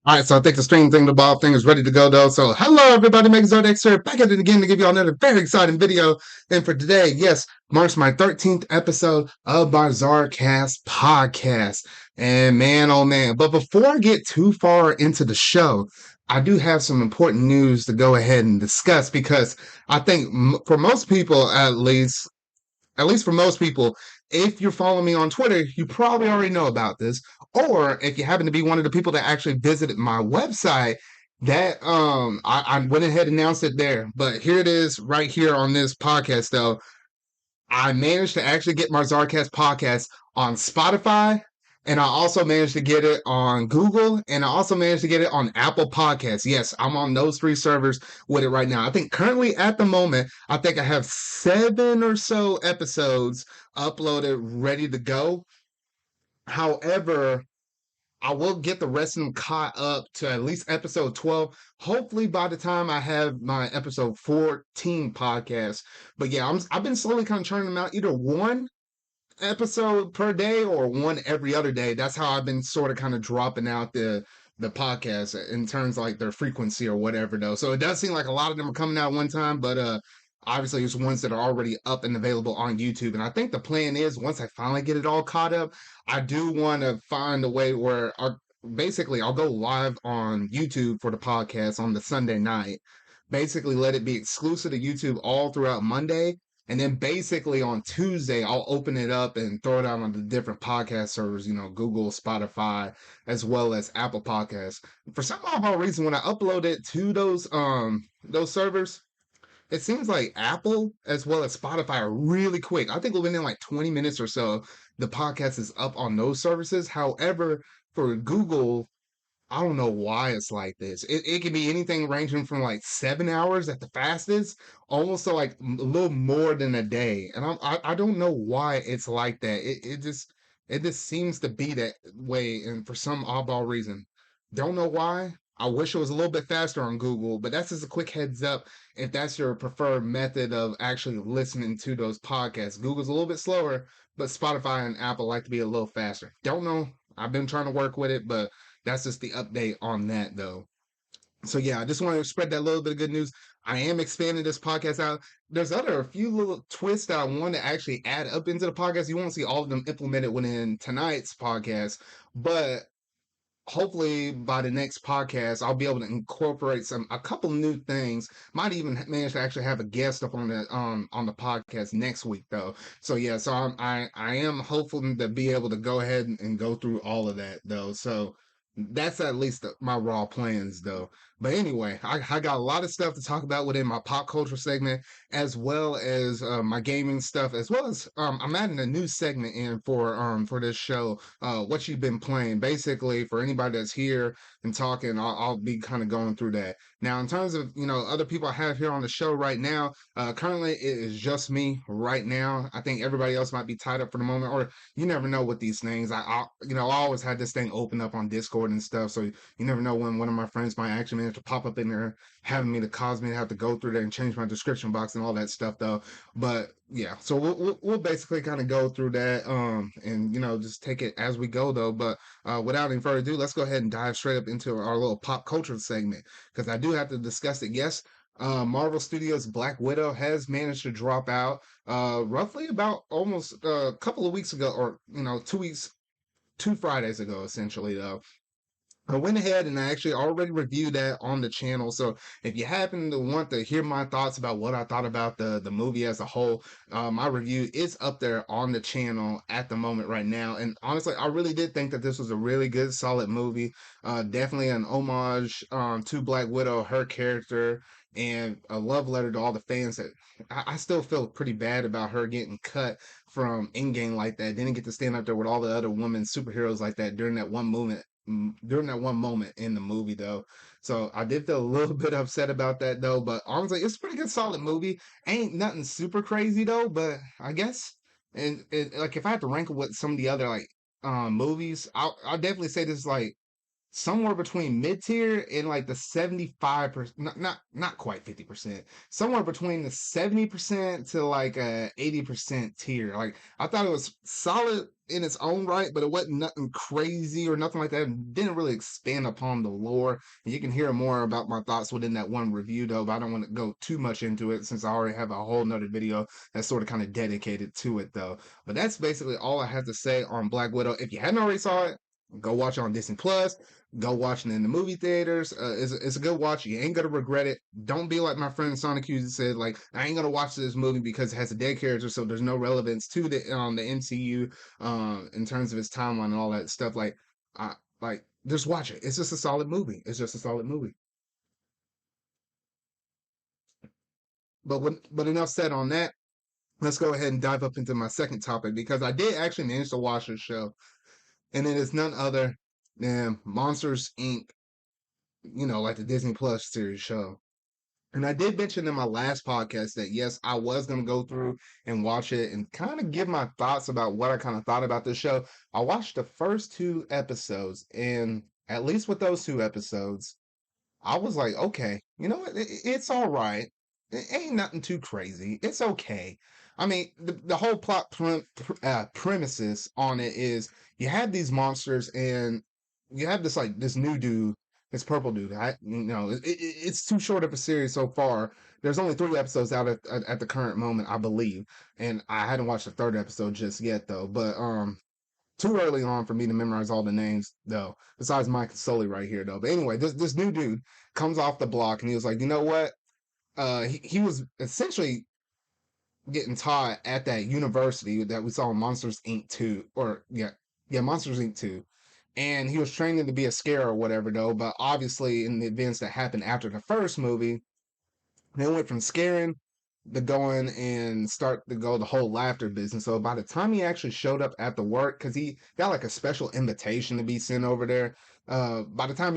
All right, so I think the stream thing, the Bob thing is ready to go though. So hello everybody, Meg ZardCast here, back at it again to give you all another very exciting video. And for today, yes, marks my 13th episode of my ZardCast podcast. And man, oh man. But before I get too far into the show, I do have some important news to go ahead and discuss because I think for most people, at least for most people, if you're following me on Twitter, you probably already know about this. Or if you happen to be one of the people that actually visited my website, that I went ahead and announced it there. But here it is right here on this podcast though. I managed to actually get my ZardCast podcast on Spotify, and I also managed to get it on Google, and I also managed to get it on Apple Podcasts. Yes, I'm on those three servers with it right now. I think currently at the moment, I think I have 7 or so episodes uploaded, ready to go. However, I will get the rest of them caught up to at least episode 12. Hopefully by the time I have my episode 14 podcast. But yeah, I've been slowly kind of churning them out, either one episode per day or one every other day. That's how I've been sort of kind of dropping out the podcast in terms of like their frequency or whatever though. So it does seem like a lot of them are coming out one time, but obviously it's ones that are already up and available on YouTube. And I think the plan is once I finally get it all caught up, I do want to find a way where basically I'll go live on YouTube for the podcast on the Sunday night. Basically let it be exclusive to YouTube all throughout Monday, and then basically on Tuesday, I'll open it up and throw it out on the different podcast servers, Google, Spotify, as well as Apple Podcasts. For some odd reason, when I upload it to those servers, it seems like Apple as well as Spotify are really quick. I think within like 20 minutes or so, the podcast is up on those services. However, for Google, I don't know why it's like this. It can be anything ranging from like 7 hours at the fastest, almost to like a little more than a day. And I don't know why it's like that. It just seems to be that way, and for some oddball reason, don't know why. I wish it was a little bit faster on Google, but that's just a quick heads up if that's your preferred method of actually listening to those podcasts. Google's a little bit slower, but Spotify and Apple like to be a little faster. Don't know. I've been trying to work with it, but that's just the update on that, though. So yeah, I just want to spread that little bit of good news. I am expanding this podcast out. There's a few little twists that I want to actually add up into the podcast. You won't see all of them implemented within tonight's podcast, but hopefully by the next podcast I'll be able to incorporate a couple new things. Might even manage to actually have a guest up on the podcast next week though. So yeah, so I am hopeful to be able to go ahead and go through all of that though. So that's at least my raw plans though. But anyway, I got a lot of stuff to talk about within my pop culture segment, as well as my gaming stuff, as well as I'm adding a new segment in for this show, what you've been playing. Basically, for anybody that's here and talking, I'll be kind of going through that. Now, in terms of other people I have here on the show right now, currently it is just me right now. I think everybody else might be tied up for the moment, or you never know with these things. I always had this thing open up on Discord and stuff, so you never know when one of my friends might actually manage to pop up in there, having me to cause me to have to go through there and change my description box and all that stuff, though. But yeah, so we'll basically kind of go through that, and just take it as we go, though. But without any further ado, let's go ahead and dive straight up into our little pop culture segment because I do have to discuss it. Yes. Marvel Studios' Black Widow has managed to drop out roughly about almost a couple of weeks ago, or 2 weeks, 2 Fridays ago, essentially, though. I went ahead and I actually already reviewed that on the channel. So if you happen to want to hear my thoughts about what I thought about the movie as a whole, my review is up there on the channel at the moment right now. And honestly, I really did think that this was a really good, solid movie. Definitely an homage to Black Widow, her character, and a love letter to all the fans that I still feel pretty bad about her getting cut from Endgame like that. Didn't get to stand up there with all the other women superheroes like that during that one moment in the movie though. So I did feel a little bit upset about that though, but honestly it's a pretty good solid movie. Ain't nothing super crazy though, but I guess like if I had to rank it with some of the other like movies, I'll definitely say this is like somewhere between mid tier and like the 75%, not quite 50%, somewhere between the 70% to like a 80% tier. Like I thought it was solid in its own right, but it wasn't nothing crazy or nothing like that. It didn't really expand upon the lore. And you can hear more about my thoughts within that one review though, but I don't want to go too much into it since I already have a whole nother video that's sort of kind of dedicated to it though. But that's basically all I have to say on Black Widow. If you hadn't already saw it, go watch it on Disney Plus. Go watch it in the movie theaters. It's a good watch. You ain't gonna regret it. Don't be like my friend Sonic Hughes said, like, I ain't gonna watch this movie because it has a dead character, so there's no relevance to the MCU in terms of its timeline and all that stuff. Like just watch it. It's just a solid movie. It's just a solid movie. But enough said on that. Let's go ahead and dive up into my second topic because I did actually manage to watch the show, and it is none other than Monsters Inc. Like the Disney Plus series show. And I did mention in my last podcast that yes, I was going to go through and watch it and kind of give my thoughts about what I kind of thought about this show. I watched the first two episodes, and at least with those two episodes, I was like, okay, you know what? It's all right. It ain't nothing too crazy. It's okay. I mean, the whole premises on it is you have these monsters and you have this like this new dude, this purple dude. It's too short of a series so far. There's only three episodes out at the current moment, I believe, and I hadn't watched the third episode just yet though. But too early on for me to memorize all the names, though. Besides Mike Sully right here, though. But anyway, this new dude comes off the block and he was like, you know what? He was essentially getting taught at that university that we saw in Monsters Inc. 2, or yeah, Monsters Inc. 2. And he was training to be a scare or whatever, though. But obviously, in the events that happened after the first movie, they went from scaring to going and start to go the whole laughter business. So by the time he actually showed up at the work, because he got like a special invitation to be sent over there. By the time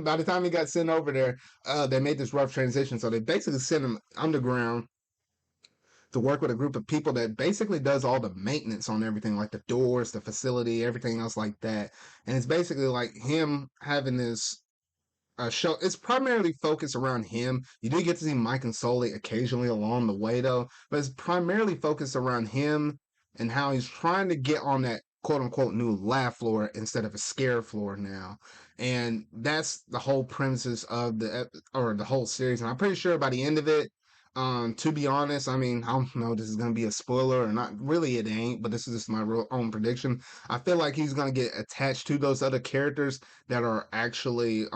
by the time he got sent over there, they made this rough transition. So they basically sent him underground to work with a group of people that basically does all the maintenance on everything, like the doors, the facility, everything else like that. And it's basically like him having this show. It's primarily focused around him. You do get to see Mike and Sully occasionally along the way, though, but it's primarily focused around him and how he's trying to get on that quote unquote new laugh floor instead of a scare floor now. And that's the whole premises of the whole series. And I'm pretty sure by the end of it, to be honest, I mean, I don't know if this is going to be a spoiler or not. Really, it ain't, but this is just my real own prediction. I feel like he's going to get attached to those other characters that are actually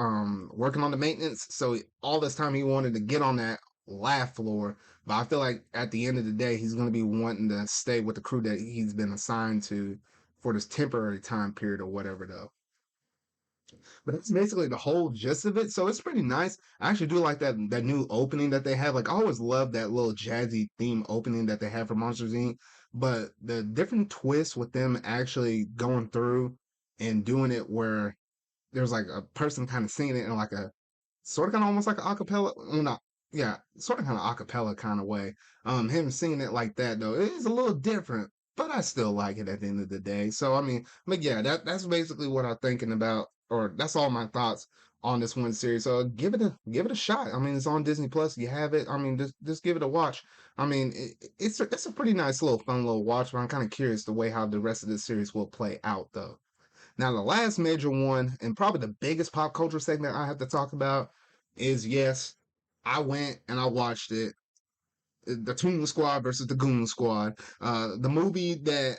working on the maintenance. So all this time he wanted to get on that laugh floor, but I feel like at the end of the day he's going to be wanting to stay with the crew that he's been assigned to for this temporary time period or whatever though. But that's basically the whole gist of it. So it's pretty nice. I actually do like that new opening that they have. Like I always love that little jazzy theme opening that they have for Monsters Inc. But the different twists with them actually going through and doing it where there's like a person kind of singing it in like a sort of kind of almost like an acapella. Well, not yeah, sort of kind of acapella kind of way. Him singing it like that though, it is a little different, but I still like it at the end of the day. So I mean, but yeah, that's basically what I'm thinking about, or that's all my thoughts on this one series. So give it a shot. I mean, it's on Disney Plus. You have it. I mean, just give it a watch. I mean, it's a pretty nice little fun little watch. But I'm kind of curious the way how the rest of this series will play out though. Now, the last major one, and probably the biggest pop culture segment I have to talk about, is yes, I went and I watched it. The Toon Squad versus the Goon Squad. The movie that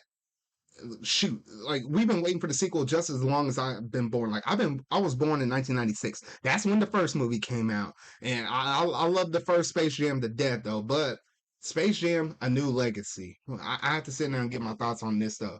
shoot, like we've been waiting for the sequel just as long as I've been born. I was born in 1996. That's when the first movie came out, and I love the first Space Jam to death though. But Space Jam: A New Legacy. I have to sit there and get my thoughts on this though.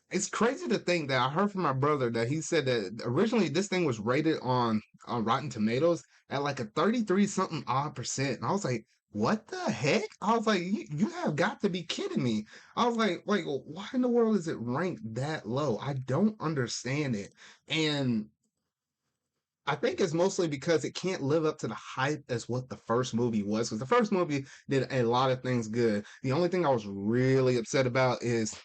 It's crazy to think that I heard from my brother that he said that originally this thing was rated on Rotten Tomatoes at like a 33 something odd percent. And I was like, what the heck? I was like, you have got to be kidding me. I was like, why in the world is it ranked that low? I don't understand it. And I think it's mostly because it can't live up to the hype as what the first movie was. Because the first movie did a lot of things good. The only thing I was really upset about is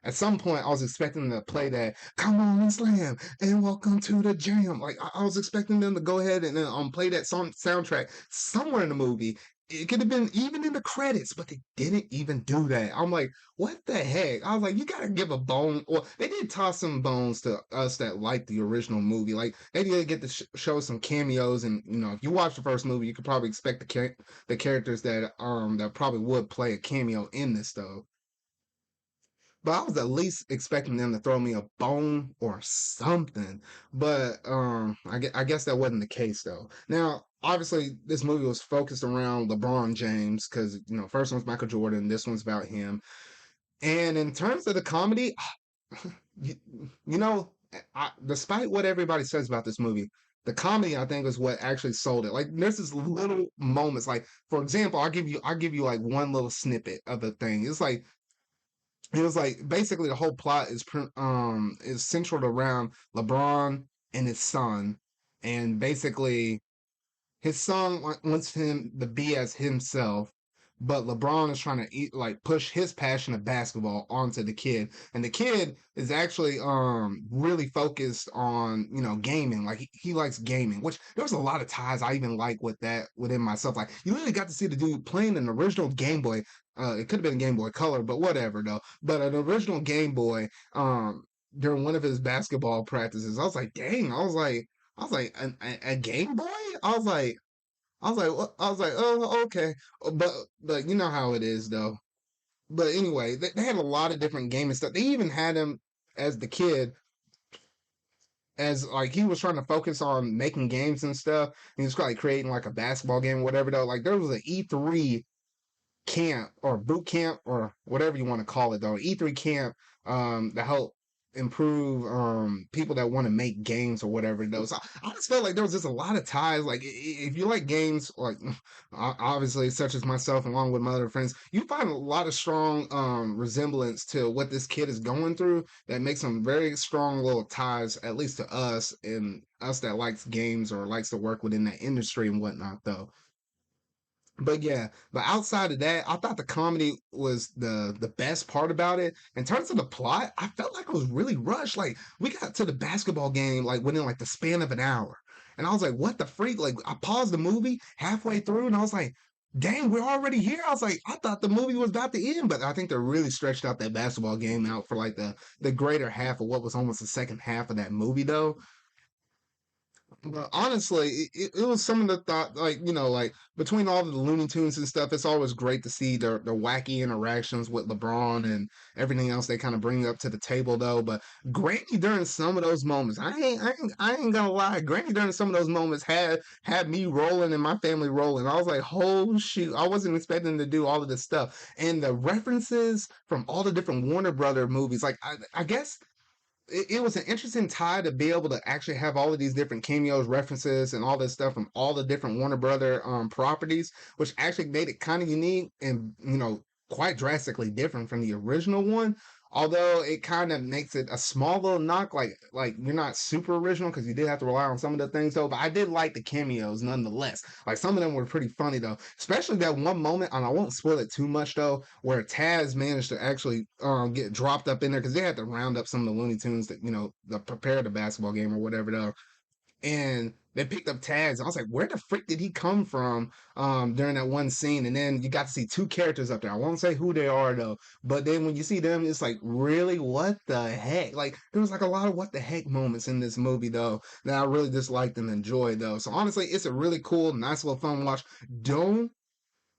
at some point I was expecting them to play that "Come on and slam" and "Welcome to the Jam." Like I was expecting them to go ahead and play that song soundtrack somewhere in the movie. It could have been even in the credits, but they didn't even do that. I'm like, what the heck? I was like, you gotta give a bone. Well, they did toss some bones to us that liked the original movie. Like they did get to show some cameos, and if you watch the first movie, you could probably expect the characters that probably would play a cameo in this though. But I was at least expecting them to throw me a bone or something. But I guess that wasn't the case though. Now, obviously, this movie was focused around LeBron James because first one's Michael Jordan, this one's about him. And in terms of the comedy, you, you know, despite what everybody says about this movie, the comedy I think is what actually sold it. Like there's this little moments. Like for example, I'll give you like one little snippet of the thing. It was like basically the whole plot is centered around LeBron and his son, and basically his son wants him to be as himself, but LeBron is trying to push his passion of basketball onto the kid, and the kid is actually really focused on gaming. Like he likes gaming, which there's a lot of ties I even like with that within myself. Like you really got to see the dude playing an original Game Boy. It could have been Game Boy Color, but whatever though. But an original Game Boy during one of his basketball practices. I was like, dang. I was like, a Game Boy? I was like, what? I was like, oh, okay. But you know how it is though. But anyway, they had a lot of different gaming stuff. They even had him as the kid, as like he was trying to focus on making games and stuff. He was like creating like a basketball game or whatever though. Like there was an E3 camp or boot camp or whatever you want to call it though. E3 camp to help improve people that want to make games or whatever though. So I just felt like there was just a lot of ties. Like if you like games, like obviously such as myself along with my other friends, you find a lot of strong resemblance to what this kid is going through that makes some very strong little ties, at least to us and us that likes games or likes to work within that industry and whatnot though. But yeah, but outside of that, I thought the comedy was the best part about it. In terms of the plot, I felt like it was really rushed. Like we got to the basketball game like within like the span of an hour, and I was like, "What the freak?" Like I paused the movie halfway through, and I was like, "Dang, we're already here." I was like, "I thought the movie was about to end," but I think they really stretched out that basketball game out for like the greater half of what was almost the second half of that movie, though. But honestly, it was some of the thought, like, like between all of the Looney Tunes and stuff, it's always great to see the wacky interactions with LeBron and everything else they kind of bring up to the table, though. But Granny during some of those moments, I ain't gonna lie, Granny during some of those moments had me rolling and my family rolling. I was like, oh shoot, I wasn't expecting to do all of this stuff. And the references from all the different Warner Brother movies, like I guess it was an interesting tie to be able to actually have all of these different cameos, references, and all this stuff from all the different Warner Brother properties, which actually made it kind of unique and quite drastically different from the original one. Although it kind of makes it a small little knock, like you're not super original because you did have to rely on some of the things though. But I did like the cameos nonetheless. Like some of them were pretty funny though, especially that one moment, and I won't spoil it too much though, where Taz managed to actually get dropped up in there because they had to round up some of the Looney Tunes that prepare the basketball game or whatever though, and they picked up tags. I was like, where the frick did he come from during that one scene? And then you got to see two characters up there. I won't say who they are though, but then when you see them, it's like, really, what the heck? Like there was like a lot of what the heck moments in this movie though that I really just liked and enjoyed though. So honestly, it's a really cool, nice little fun watch. Don't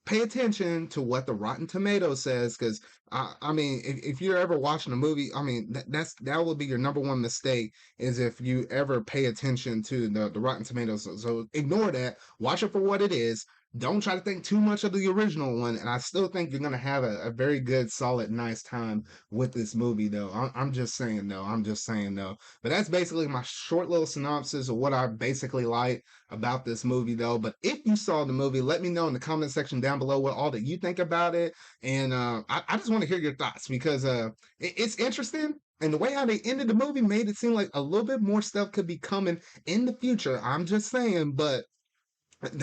pay attention to what the Rotten Tomatoes says, because I mean, if you're ever watching a movie, I mean that will be your number one mistake is if you ever pay attention to the Rotten Tomatoes. So ignore that. Watch it for what it is. Don't try to think too much of the original one, and I still think you're gonna have a very good, solid, nice time with this movie. Though I'm just saying, though. I'm just saying, though. But that's basically my short little synopsis of what I basically like about this movie though. But if you saw the movie, let me know in the comment section down below what all that you think about it. And I just want to hear your thoughts because it's interesting. And the way how they ended the movie made it seem like a little bit more stuff could be coming in the future. I'm just saying, but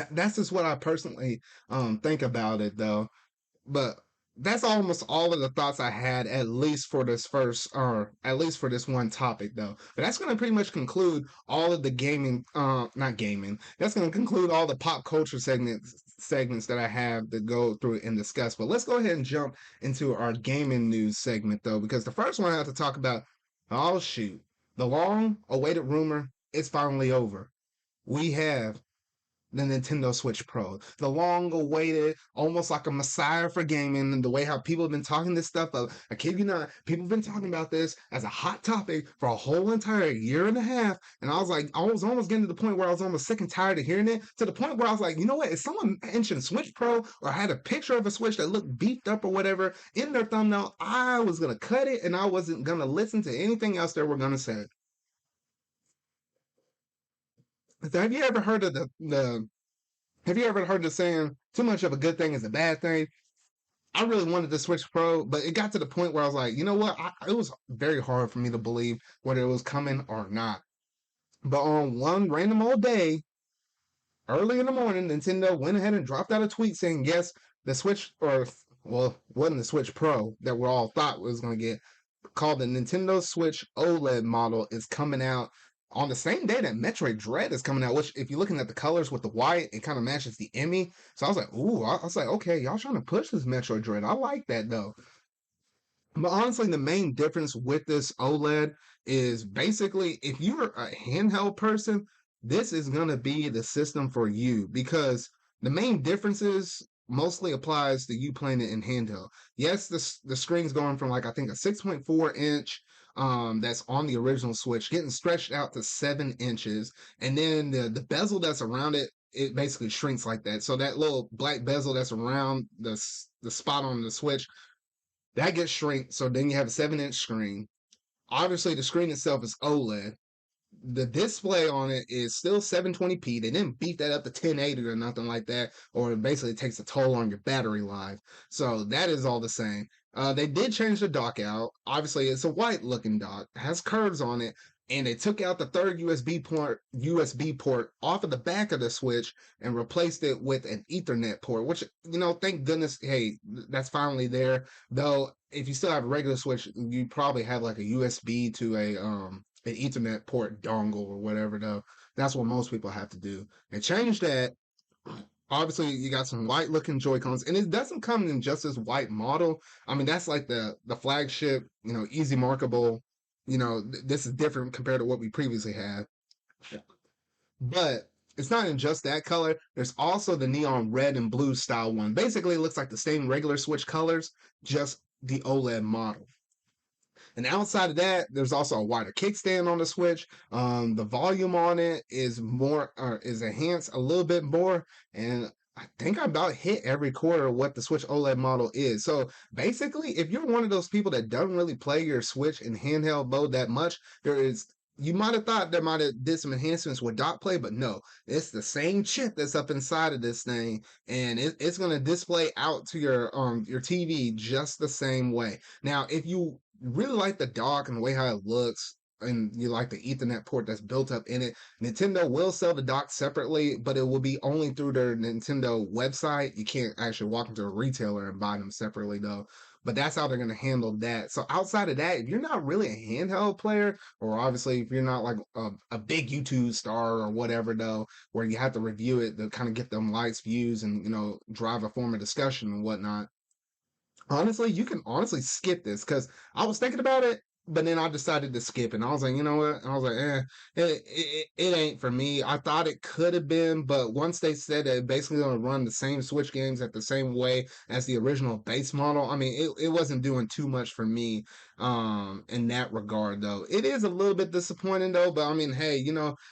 that's just what I personally think about it though. But that's almost all of the thoughts I had, at least for this first, or at least for this one topic, though. But that's going to pretty much conclude all of the gaming, not gaming. That's going to conclude all the pop culture segments that I have to go through and discuss. But let's go ahead and jump into our gaming news segment, though, because the first one I have to talk about. Oh shoot, the long-awaited rumor is finally over. We have the Nintendo Switch Pro, the long awaited, almost like a messiah for gaming, and the way how people have been talking this stuff up. I kid you not, people have been talking about this as a hot topic for a whole entire year and a half. And I was like, I was almost getting to the point where I was almost sick and tired of hearing it, to the point where I was like, you know what? If someone mentioned Switch Pro or had a picture of a Switch that looked beefed up or whatever in their thumbnail, I was going to cut it and I wasn't going to listen to anything else they were going to say. So have you ever heard of the have you ever heard the saying, too much of a good thing is a bad thing? I really wanted the Switch Pro, but it got to the point where I was like, you know what? It was very hard for me to believe whether it was coming or not. But on one random old day, early in the morning, Nintendo went ahead and dropped out a tweet saying, yes, the Switch, or, well, wasn't the Switch Pro that we all thought was going to get, called the Nintendo Switch OLED model, is coming out on the same day that Metroid Dread is coming out, which, if you're looking at the colors with the white, it kind of matches the Emmy. So I was like, ooh, I was like, okay, y'all trying to push this Metroid Dread. I like that, though. But honestly, the main difference with this OLED is basically, if you're a handheld person, this is going to be the system for you, because the main differences mostly applies to you playing it in handheld. Yes, the screen's going from, like, I think a 6.4 inch that's on the original Switch, getting stretched out to 7 inches, and then the bezel that's around it, it basically shrinks like that. So that little black bezel that's around the spot on the Switch, that gets shrink, so then you have a 7-inch screen. Obviously, the screen itself is OLED. The display on it is still 720p. They didn't beat that up to 1080 or nothing like that, or it basically takes a toll on your battery life. So that is all the same. They did change the dock out. Obviously, it's a white looking dock, it has curves on it, and they took out the third USB port off of the back of the Switch and replaced it with an Ethernet port, which, thank goodness, hey, that's finally there. Though, if you still have a regular Switch, you probably have like a USB to an Ethernet port dongle or whatever, though. That's what most people have to do. And change that. Obviously, you got some white looking Joy-Cons, and it doesn't come in just this white model. I mean, that's like the flagship, easy markable. This is different compared to what we previously had. But it's not in just that color. There's also the neon red and blue style one. Basically, it looks like the same regular Switch colors, just the OLED model. And outside of that, there's also a wider kickstand on the Switch. The volume on it is is enhanced a little bit more, and I think I about hit every quarter of what the Switch OLED model is. So basically, if you're one of those people that doesn't really play your Switch in handheld mode that much, you might have thought there might have did some enhancements with dot play, but no, it's the same chip that's up inside of this thing, and it's going to display out to your TV just the same way. Now, if you really like the dock and the way how it looks, and you like the Ethernet port that's built up in it, Nintendo will sell the dock separately, but it will be only through their Nintendo website. You can't actually walk into a retailer and buy them separately, though. But that's how they're going to handle that. So outside of that, if you're not really a handheld player, or obviously if you're not like a big YouTube star or whatever, though, where you have to review it to kind of get them likes, views, and drive a form of discussion and whatnot, honestly, you can honestly skip this, because I was thinking about it, but then I decided to skip it. And I was like, you know what? And I was like, it ain't for me. I thought it could have been, but once they said that it basically going to run the same Switch games at the same way as the original base model, I mean, it wasn't doing too much for me in that regard, though. It is a little bit disappointing, though, but I mean, hey,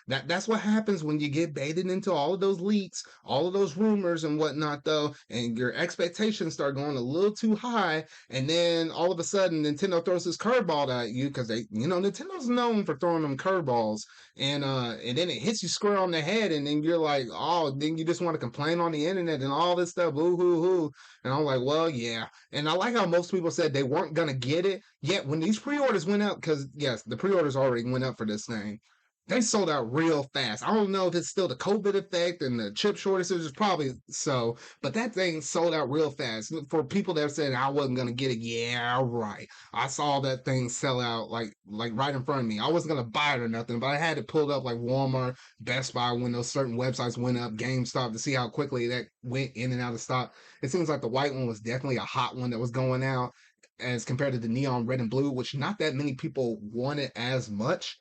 that's what happens when you get baited into all of those leaks, all of those rumors and whatnot, though, and your expectations start going a little too high, and then all of a sudden Nintendo throws this curveball at you, because Nintendo's known for throwing them curveballs, and then it hits you square on the head, and then you're like, oh, then you just want to complain on the internet and all this stuff, ooh hoo hoo. And I'm like, well, yeah. And I like how most people said they weren't gonna get it. Yet when these pre-orders went up, because yes, the pre-orders already went up for this thing. they sold out real fast. I don't know if it's still the COVID effect and the chip shortages, probably so, but that thing sold out real fast. For people that said I wasn't gonna get it, yeah, right. I saw that thing sell out like right in front of me. I wasn't gonna buy it or nothing, but I had it pulled up like Walmart, Best Buy when those certain websites went up, GameStop to see how quickly that went in and out of stock. It seems like the white one was definitely a hot one that was going out as compared to the neon red and blue, which not that many people wanted as much.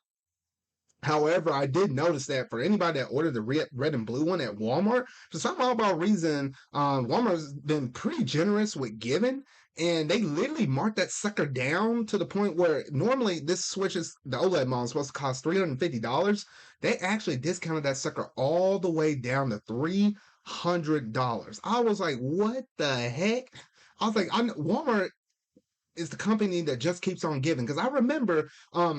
However, I did notice that for anybody that ordered the red and blue one at Walmart, for some odd reason, Walmart's been pretty generous with giving, and they literally marked that sucker down to the point where normally this Switch is the OLED model is supposed to cost $350. They actually discounted that sucker all the way down to $300. I was like, what the heck? I was like, Walmart is the company that just keeps on giving. Because I remember,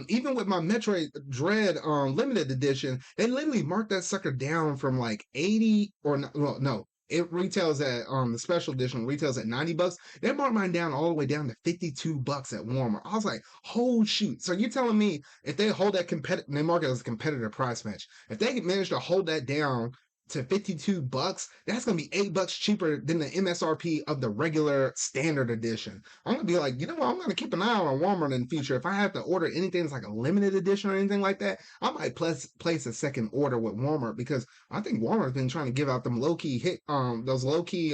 even with my Metroid Dread limited edition, they literally marked that sucker down from like 80 or no, well, no. It retails at the special edition retails at $90. They marked mine down all the way down to $52 at Walmart. I was like, oh shoot. So you're telling me if they hold that competitive, they mark it as a competitor price match. If they manage to hold that down to $52, that's gonna be $8 cheaper than the MSRP of the regular standard edition. I'm gonna be like, you know what? I'm gonna keep an eye on Walmart in the future. If I have to order anything that's like a limited edition or anything like that, I might place a second order with Walmart because I think Walmart's been trying to give out them low key those low key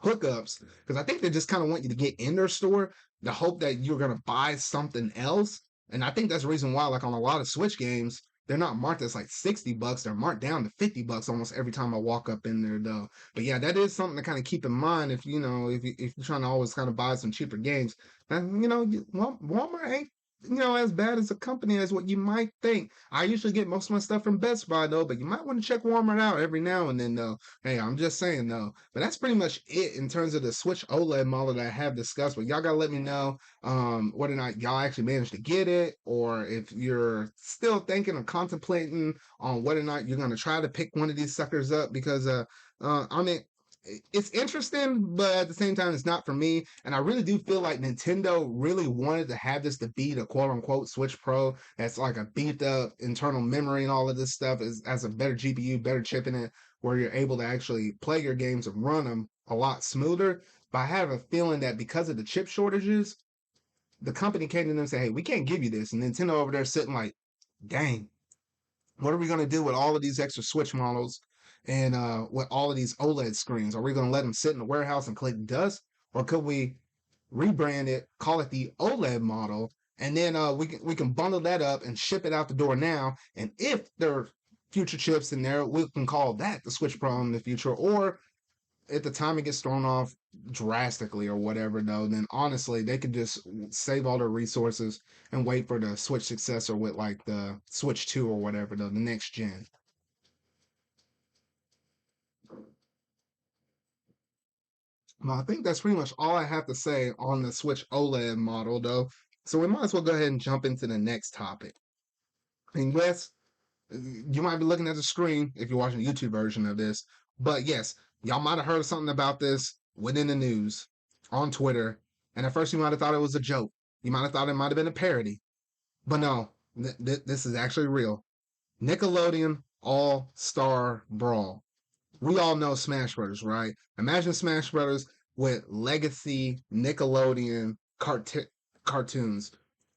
hookups because I think they just kind of want you to get in their store to hope that you're gonna buy something else. And I think that's the reason why, like on a lot of Switch games, they're not marked as like $60. They're marked down to $50 almost every time I walk up in there though. But yeah, that is something to kind of keep in mind if you know if you're trying to always kind of buy some cheaper games. And you know, Walmart ain't as bad as a company as what you might think. I usually get most of my stuff from Best Buy though, but you might want to check Walmart out every now and then though. Hey, I'm just saying though. But that's pretty much it in terms of the Switch OLED model that I have discussed. But y'all gotta let me know whether or not y'all actually managed to get it, or if you're still thinking or contemplating on whether or not you're gonna try to pick one of these suckers up because I mean it's interesting, but at the same time, it's not for me. And I really do feel like Nintendo really wanted to have this to be the quote unquote Switch Pro. That's like a beefed up internal memory and all of this stuff is as a better GPU, better chip in it, where you're able to actually play your games and run them a lot smoother. But I have a feeling that because of the chip shortages, the company came to them and said, "Hey, we can't give you this." And Nintendo over there sitting like, "Dang, what are we going to do with all of these extra Switch models and with all of these OLED screens? Are we going to let them sit in the warehouse and collect dust, or could we rebrand it, call it the OLED model, and then we can bundle that up and ship it out the door now? And if there are future chips in there, we can call that the Switch Pro in the future, or at the time it gets thrown off drastically or whatever though, then honestly they could just save all their resources and wait for the Switch successor with like the Switch 2 or whatever though, the next gen. Well, I think that's pretty much all I have to say on the Switch OLED model though. So we might as well go ahead and jump into the next topic. And yes, you might be looking at the screen if you're watching the YouTube version of this, but yes, y'all might have heard something about this within the news on Twitter, and at first you might have thought it was a joke. You might have thought it might have been a parody, but no, this is actually real. Nickelodeon All Star Brawl. We all know Smash Brothers, right? Imagine Smash Brothers with legacy Nickelodeon cartoons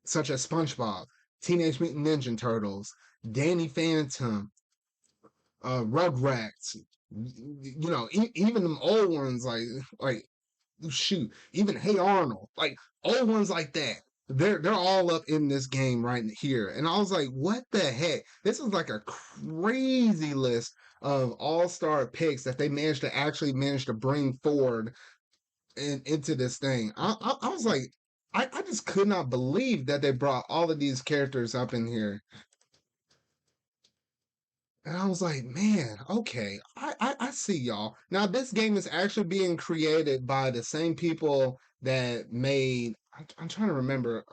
such as SpongeBob, Teenage Mutant Ninja Turtles, Danny Phantom, Rugrats. Even them old ones like shoot, even Hey Arnold, like old ones like that. They're all up in this game right here. And I was like, what the heck? This is like a crazy list of all-star picks that they managed to bring forward into this thing. I was like, I just could not believe that they brought all of these characters up in here. And I was like, man, okay, I see y'all. Now, this game is actually being created by the same people that made, I'm trying to remember,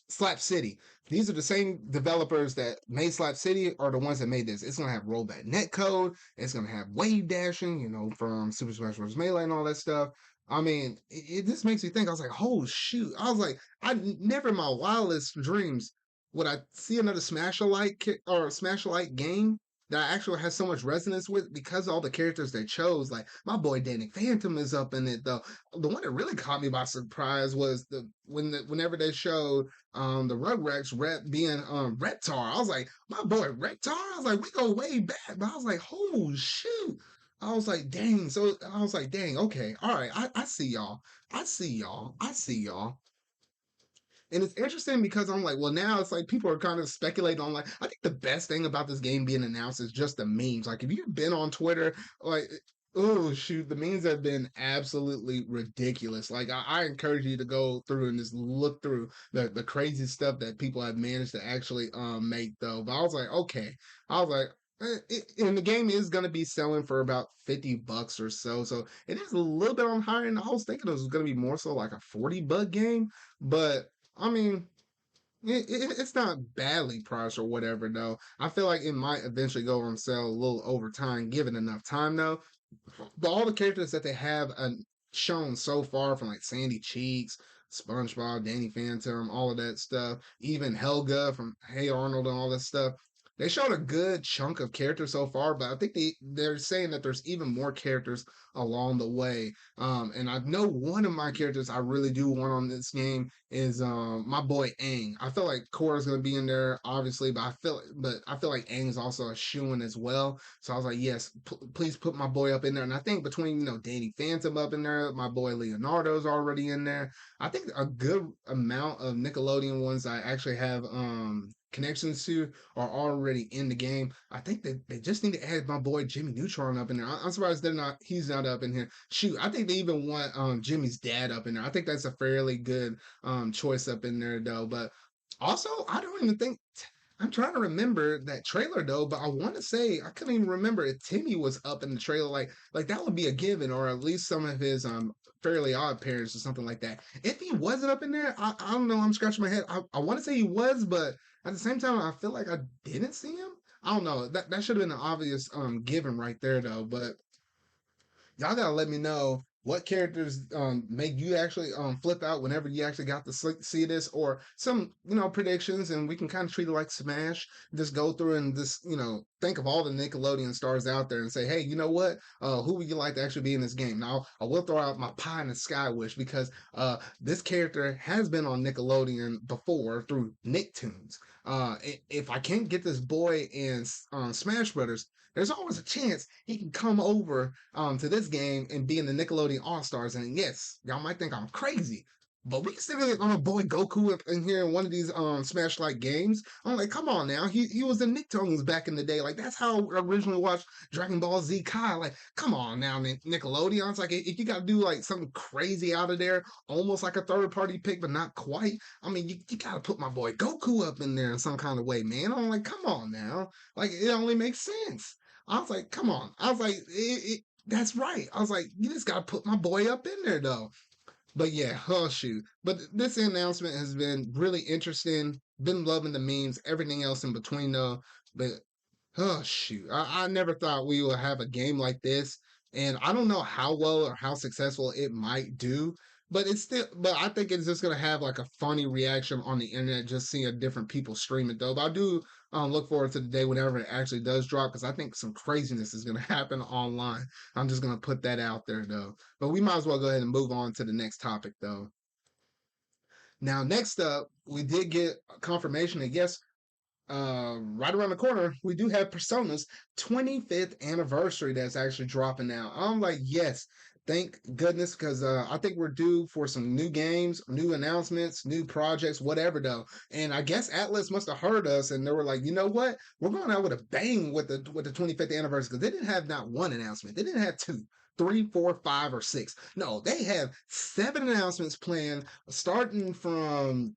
Slap City. These are the same developers that made Slap City are the ones that made this. It's going to have rollback netcode. It's going to have wave dashing, from Super Smash Bros. Melee and all that stuff. I mean, it just makes me think. I was like, oh, shoot. I was like, I never in my wildest dreams would I see another Smash Alike or Smash Alike game that I actually has so much resonance with because of all the characters they chose. Like my boy Danny Phantom is up in it though. The one that really caught me by surprise was whenever they showed the Rugrats rep being Reptar. I was like, my boy Reptar. I was like, we go way back, but I was like, oh shoot. I was like, dang. So I was like, dang, okay, all right, I see y'all. I see y'all. I see y'all. And it's interesting because I'm like, well, now it's like people are kind of speculating on like, I think the best thing about this game being announced is just the memes. Like, if you've been on Twitter, like, oh shoot, the memes have been absolutely ridiculous. Like, I encourage you to go through and just look through the crazy stuff that people have managed to actually make though. But I was like, okay, I was like. And the game is going to be selling for about $50 or so. So it is a little bit on higher end. I was thinking it was going to be more so like a $40 game, but I mean, it's not badly priced or whatever, though. I feel like it might eventually go on sale a little over time, given enough time, though. But all the characters that they have shown so far, from like Sandy Cheeks, SpongeBob, Danny Phantom, all of that stuff, even Helga from Hey Arnold and all that stuff. They showed a good chunk of characters so far, but I think they're saying that there's even more characters along the way. And I know one of my characters I really do want on this game is my boy Aang. I feel like Korra's gonna be in there, obviously, but I feel like Aang's also a shoo-in as well. So I was like, yes, please put my boy up in there. And I think between Danny Phantom up in there, my boy Leonardo's already in there. I think a good amount of Nickelodeon ones I actually have connections to are already in the game. I think that they just need to add my boy Jimmy Neutron up in there. I'm surprised he's not up in here. Shoot, I think they even want Jimmy's dad up in there. I think that's a fairly good choice up in there though. But also, I don't even think I'm trying to remember that trailer though, but I want to say I couldn't even remember if Timmy was up in the trailer. Like that would be a given, or at least some of his Fairly Odd Parents or something like that. If he wasn't up in there, I don't know. I'm scratching my head. I want to say he was, but at the same time, I feel like I didn't see him. I don't know. That should have been an obvious given right there though. But y'all gotta let me know what characters make you actually flip out whenever you actually got to see this, or some predictions, and we can kind of treat it like Smash. Just go through and just think of all the Nickelodeon stars out there and say, hey, you know what? Who would you like to actually be in this game? Now I will throw out my pie in the sky wish because this character has been on Nickelodeon before through Nicktoons. If I can't get this boy in Smash Brothers, there's always a chance he can come over to this game and be in the Nickelodeon All Stars. And yes, y'all might think I'm crazy, but we can still get my boy Goku in here in one of these Smash like games. I'm like, come on now, he was in Nicktoons back in the day. Like that's how I originally watched Dragon Ball Z Kai. Like, come on now, Nickelodeon. It's like if you got to do like something crazy out of there, almost like a third party pick, but not quite. I mean, you got to put my boy Goku up in there in some kind of way, man. I'm like, come on now, like it only makes sense. I was like, come on. I was like, that's right. I was like, you just got to put my boy up in there, though. But yeah, oh shoot. But this announcement has been really interesting. Been loving the memes, everything else in between, though. But oh shoot, I never thought we would have a game like this, and I don't know how well or how successful it might do. But it's still, but I think it's just gonna have like a funny reaction on the internet, just seeing different people stream it though. But I do look forward to the day whenever it actually does drop because I think some craziness is gonna happen online. I'm just gonna put that out there though. But we might as well go ahead and move on to the next topic though. Now, next up, we did get confirmation that yes, right around the corner, we do have Persona's 25th anniversary that's actually dropping now. I'm like, yes, thank goodness, because I think we're due for some new games, new announcements, new projects, whatever though. And I guess Atlas must have heard us, and they were like, you know what? We're going out with a bang with the 25th anniversary because they didn't have not one announcement, they didn't have two. Three, four, five, or six. No, they have seven announcements planned starting from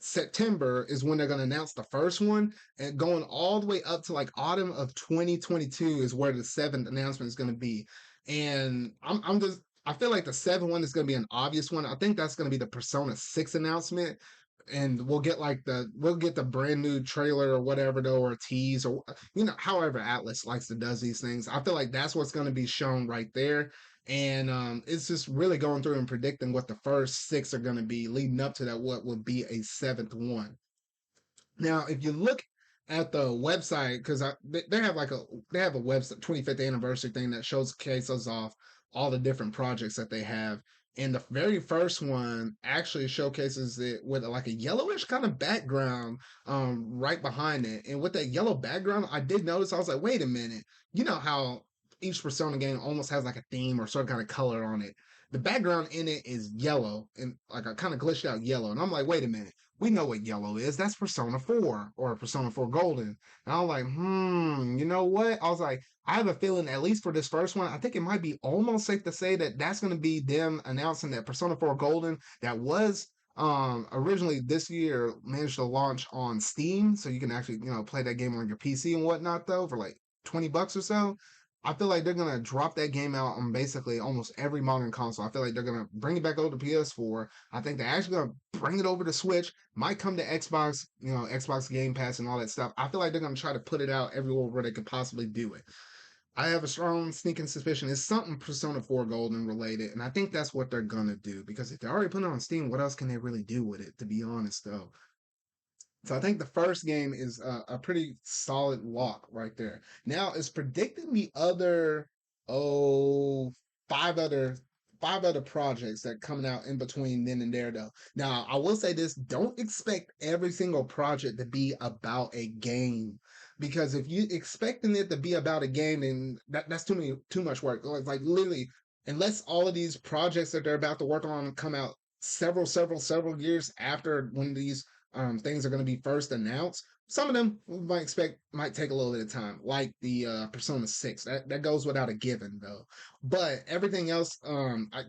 September is when they're going to announce the first one, and going all the way up to like autumn of 2022 is where the seventh announcement is going to be. And I'm just, I feel like the seventh one is going to be an obvious one. I think that's going to be the Persona 6 announcement. And we'll get the brand new trailer or whatever though, or a tease, or however Atlas likes to does these things. I feel like that's what's going to be shown right there. And it's just really going through and predicting what the first six are going to be leading up to that, what would be a seventh one. Now, if you look at the website, because they have like they have a website 25th anniversary thing that showcases off all the different projects that they have. And the very first one actually showcases it with like a yellowish kind of background right behind it. And with that yellow background, I did notice, I was like, wait a minute, you know how each Persona game almost has like a theme or some kind of color on it. The background in it is yellow and like a kind of glitched out yellow. And I'm like, wait a minute, we know what yellow is. That's Persona 4 or Persona 4 Golden. And I was like, you know what? I was like, I have a feeling, at least for this first one, I think it might be almost safe to say that that's going to be them announcing that Persona 4 Golden, that was originally this year, managed to launch on Steam. So you can actually, play that game on your PC and whatnot, though, for like $20 or so. I feel like they're gonna drop that game out on basically almost every modern console. I feel like they're gonna bring it back over to PS4. I think they're actually gonna bring it over to Switch. Might come to Xbox, Xbox Game Pass and all that stuff. I feel like they're gonna try to put it out everywhere where they could possibly do it. I have a strong sneaking suspicion it's something Persona 4 Golden related, and I think that's what they're gonna do. Because if they already put it on Steam, what else can they really do with it? To be honest, though, so I think the first game is a pretty solid walk right there. Now it's predicting the other oh five other five other projects that coming out in between then and there though. Now I will say this: don't expect every single project to be about a game, because if you expecting it to be about a game, then that's too much work. Like literally, unless all of these projects that they're about to work on come out several years after when these things are going to be first announced. Some of them we might expect might take a little bit of time, like the Persona 6. That goes without a given, though. But everything else,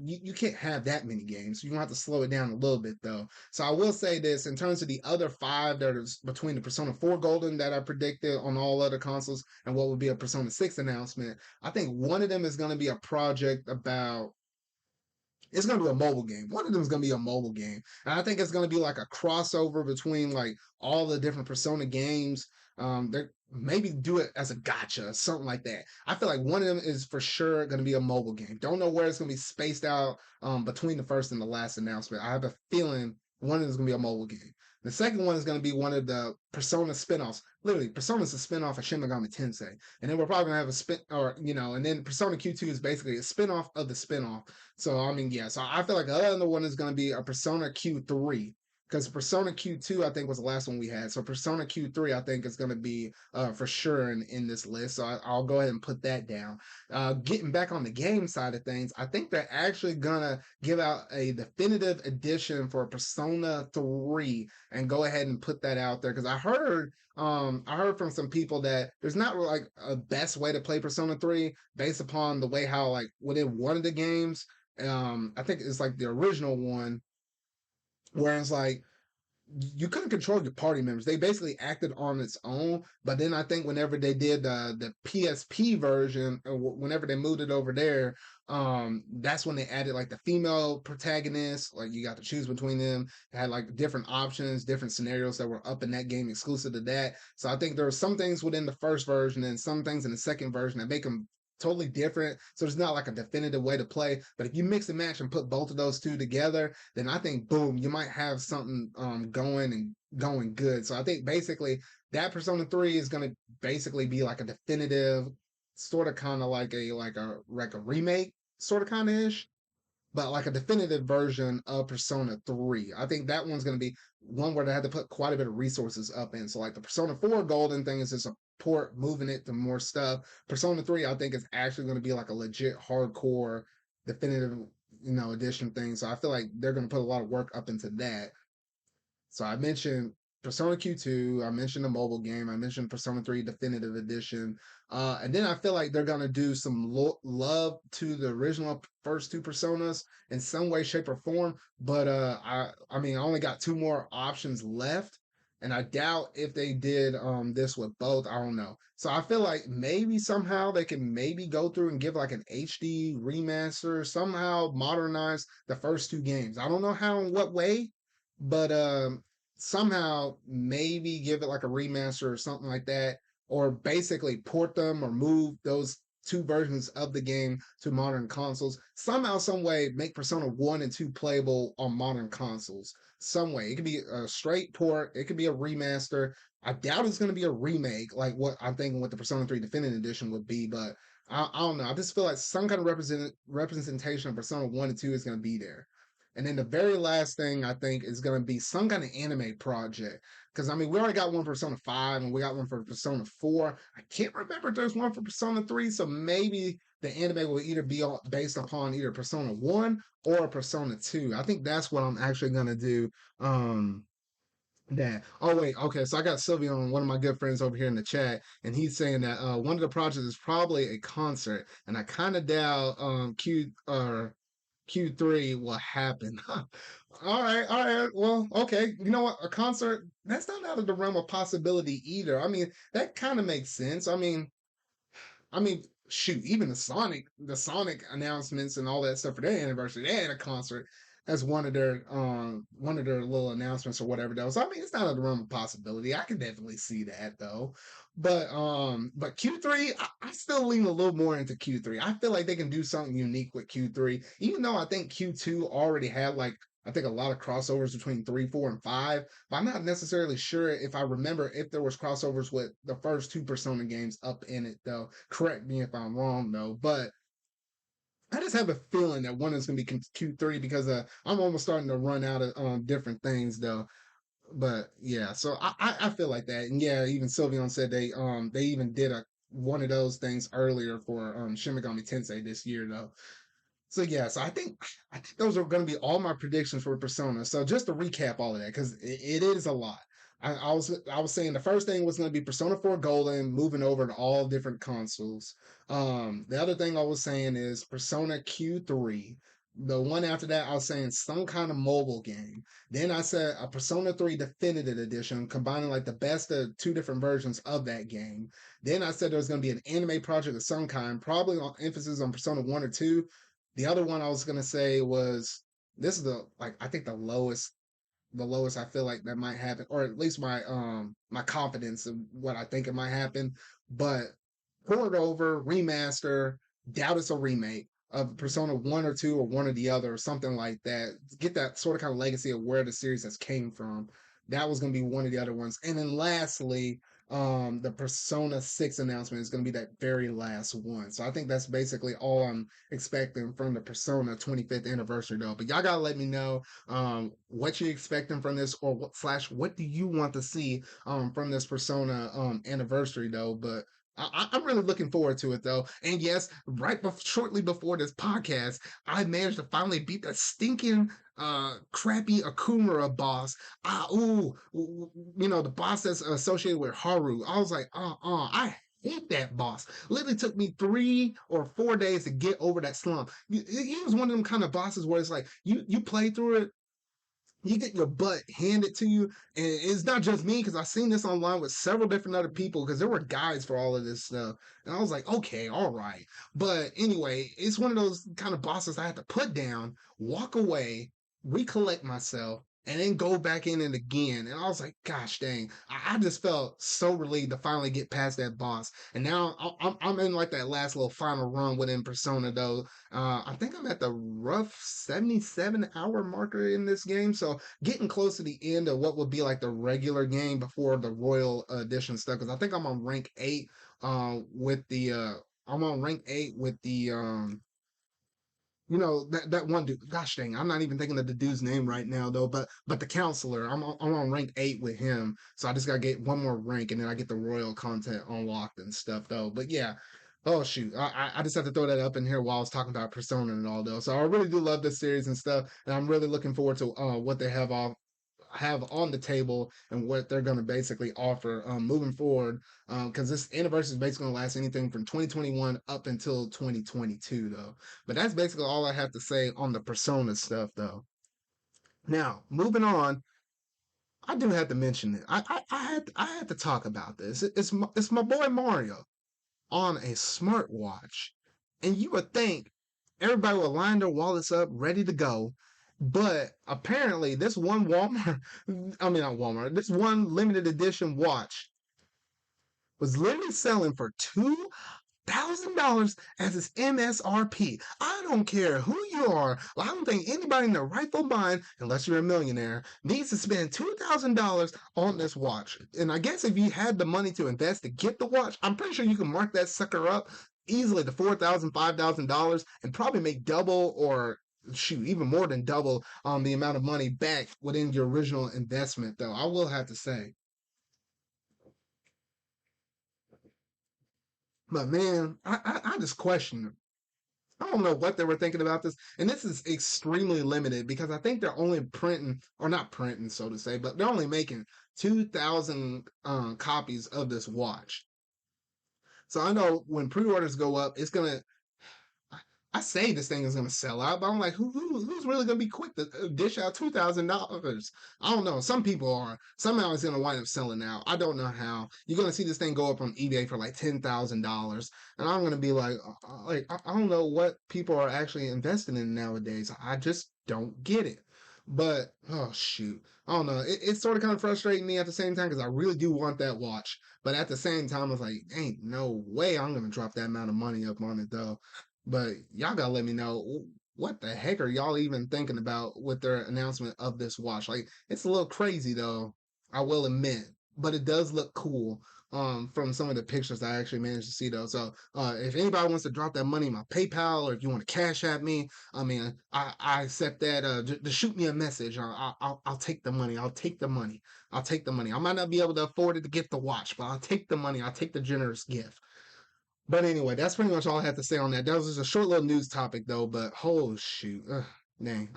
you can't have that many games. You're going to have to slow it down a little bit, though. So I will say this in terms of the other five that is between the Persona 4 Golden that I predicted on all other consoles and what would be a Persona 6 announcement, I think one of them is going to be a project about it's gonna be a mobile game. One of them is gonna be a mobile game, and I think it's gonna be like a crossover between like all the different Persona games. They maybe do it as a gotcha, something like that. I feel like one of them is for sure gonna be a mobile game. Don't know where it's gonna be spaced out between the first and the last announcement. I have a feeling one of them is gonna be a mobile game. The second one is gonna be one of the Persona spinoffs. Literally, Persona is a spinoff of Shin Megami Tensei, and then we're probably gonna have a spin, or and then Persona Q2 is basically a spinoff of the spinoff. So I mean, yeah. So I feel like the other one is going to be a Persona Q3, because Persona Q2 I think was the last one we had. So Persona Q3 I think is going to be for sure in this list. So I'll go ahead and put that down. Getting back on the game side of things, I think they're actually gonna give out a definitive edition for Persona 3 and go ahead and put that out there, because I heard from some people that there's not really like a best way to play Persona 3 based upon the way how like within one of the games, I think it's like the original one, where it's like you couldn't control your party members. They basically acted on its own. But then I think whenever they did the PSP version, or whenever they moved it over there, that's when they added like the female protagonist. Like you got to choose between them. It had like different options, different scenarios that were up in that game exclusive to that. So I think there are some things within the first version and some things in the second version that make them totally different. So it's not like a definitive way to play. But if you mix and match and put both of those two together, then I think boom, you might have something going good. So I think basically that Persona 3 is gonna basically be like a definitive sort of kind of like a remake, sort of kind of ish, but like a definitive version of Persona 3. I think that one's going to be one where they had to put quite a bit of resources up in. So like the Persona 4 Golden thing is just a port moving it to more stuff. Persona 3, I think, is actually going to be like a legit hardcore definitive, edition thing. So I feel like they're going to put a lot of work up into that. So I mentioned Persona Q2, I mentioned the mobile game, I mentioned Persona 3 Definitive Edition, and then I feel like they're gonna do some love to the original first two Personas in some way, shape, or form. But I mean, I only got two more options left, and I doubt if they did this with both. I don't know. So I feel like maybe somehow they can maybe go through and give like an HD remaster, somehow modernize the first two games. I don't know how and what way, but somehow maybe give it like a remaster or something like that, or basically port them or move those two versions of the game to modern consoles. Somehow, some way, make Persona 1 and 2 playable on modern consoles. some way. It could be a straight port. It could be a remaster. I doubt it's going to be a remake, like what I'm thinking what the Persona 3 Definitive Edition would be. But I don't know. I just feel like some kind of representation of Persona 1 and 2 is going to be there. And then the very last thing I think is going to be some kind of anime project. Because, I mean, we already got one for Persona 5 and we got one for Persona 4. I can't remember if there's one for Persona 3. So maybe the anime will either be based upon either Persona 1 or Persona 2. I think that's what I'm actually going to do. That. Oh wait, okay. So I got Sylvia on, one of my good friends over here in the chat, and he's saying that one of the projects is probably a concert, and I kind of doubt Q3 will happen. All right. Well, okay. You know what? A concert, that's not out of the realm of possibility either. I mean, that kind of makes sense. I mean, shoot, even the Sonic announcements and all that stuff for their anniversary, they had a concert as one of their little announcements or whatever that was. I mean, it's not a realm of possibility. I can definitely see that though. But Q3, I still lean a little more into Q3. I feel like they can do something unique with Q3, even though I think Q2 already had like I think a lot of crossovers between 3, 4, and 5, but I'm not necessarily sure if I remember if there was crossovers with the first two Persona games up in it, though. Correct me if I'm wrong, though. But I just have a feeling that one is going to be Q3 because I'm almost starting to run out of different things, though. But yeah, so I feel like that, and yeah, even Sylveon said they even did a one of those things earlier for Shin Megami Tensei this year, though. So yeah, so I think those are going to be all my predictions for Persona. So just to recap all of that, because it is a lot. I was saying the first thing was going to be Persona 4 Golden, moving over to all different consoles. The other thing I was saying is Persona Q3. The one after that, I was saying some kind of mobile game. Then I said a Persona 3 Definitive Edition, combining like the best of two different versions of that game. Then I said there was going to be an anime project of some kind, probably on emphasis on Persona 1 or 2. The other one I was gonna say was this is the like I think the lowest I feel like that might happen, or at least my confidence of what I think it might happen. But pour it over, remaster, doubt it's a remake of Persona 1 or 2 or one or the other or something like that. Get that sort of kind of legacy of where the series has came from. That was going to be one of the other ones. And then lastly, the Persona 6 announcement is going to be that very last one. So I think that's basically all I'm expecting from the Persona 25th anniversary though. But y'all got to let me know what you're expecting from this or what do you want to see from this Persona anniversary though. But I'm really looking forward to it though. And yes, shortly before this podcast, I managed to finally beat that stinking crappy Akumura boss. You know, the boss that's associated with Haru. I was like, I hate that boss. Literally took me 3 or 4 days to get over that slump. He was one of them kind of bosses where it's like you play through it, you get your butt handed to you, and it's not just me because I've seen this online with several different other people because there were guides for all of this stuff, and I was like, okay, all right, but anyway, it's one of those kind of bosses I had to put down, walk away, recollect myself, and then go back in it again. And I was like, gosh dang, I just felt so relieved to finally get past that boss. And now I'm in like that last little final run within Persona though. I think I'm at the rough 77-hour marker in this game. So getting close to the end of what would be like the regular game before the Royal Edition stuff. Because I think I'm on rank 8 with the I'm on rank 8 with the you know that one dude. Gosh dang, I'm not even thinking of the dude's name right now though. But the counselor, I'm on rank 8 with him. So I just gotta get one more rank, and then I get the royal content unlocked and stuff though. But yeah. Oh shoot! I just have to throw that up in here while I was talking about Persona and all though. So I really do love this series and stuff, and I'm really looking forward to what they have on the table and what they're going to basically offer moving forward. Because this anniversary is basically going to last anything from 2021 up until 2022, though. But that's basically all I have to say on the Persona stuff, though. Now, moving on, I do have to mention it. I had to talk about this. It's my boy Mario on a smartwatch, and you would think everybody would line their wallets up, ready to go. But apparently, this one Walmart, I mean, not Walmart, this one limited edition watch was literally selling for $200. $2,000 as its MSRP. I don't care who you are. I don't think anybody in their rightful mind, unless you're a millionaire, needs to spend $2,000 on this watch. And I guess if you had the money to invest to get the watch, I'm pretty sure you can mark that sucker up easily to $4,000, $5,000 and probably make double or shoot, even more than double the amount of money back within your original investment, though. I will have to say. But man, I just question it. I don't know what they were thinking about this. And this is extremely limited because I think they're only printing, or not printing, so to say, but they're only making 2,000 copies of this watch. So I know when pre-orders go up, it's going to, I say this thing is going to sell out, but I'm like, who's really going to be quick to dish out $2,000? I don't know. Some people are. Somehow it's going to wind up selling out. I don't know how. You're going to see this thing go up on eBay for like $10,000, and I'm going to be I don't know what people are actually investing in nowadays. I just don't get it. But oh shoot, I don't know. It's sort of kind of frustrating me at the same time because I really do want that watch, but at the same time, I was like, ain't no way I'm going to drop that amount of money up on it though. But y'all gotta let me know what the heck are y'all even thinking about with their announcement of this watch? Like, it's a little crazy though, I will admit, but it does look cool. From some of the pictures I actually managed to see though. So, if anybody wants to drop that money in my PayPal or if you want to cash at me, I mean, I accept that. Just shoot me a message. I'll take the money. I'll take the money. I'll take the money. I might not be able to afford it to get the watch, but I'll take the money. I'll take the generous gift. But anyway, that's pretty much all I have to say on that. That was just a short little news topic, though. But oh shoot, dang,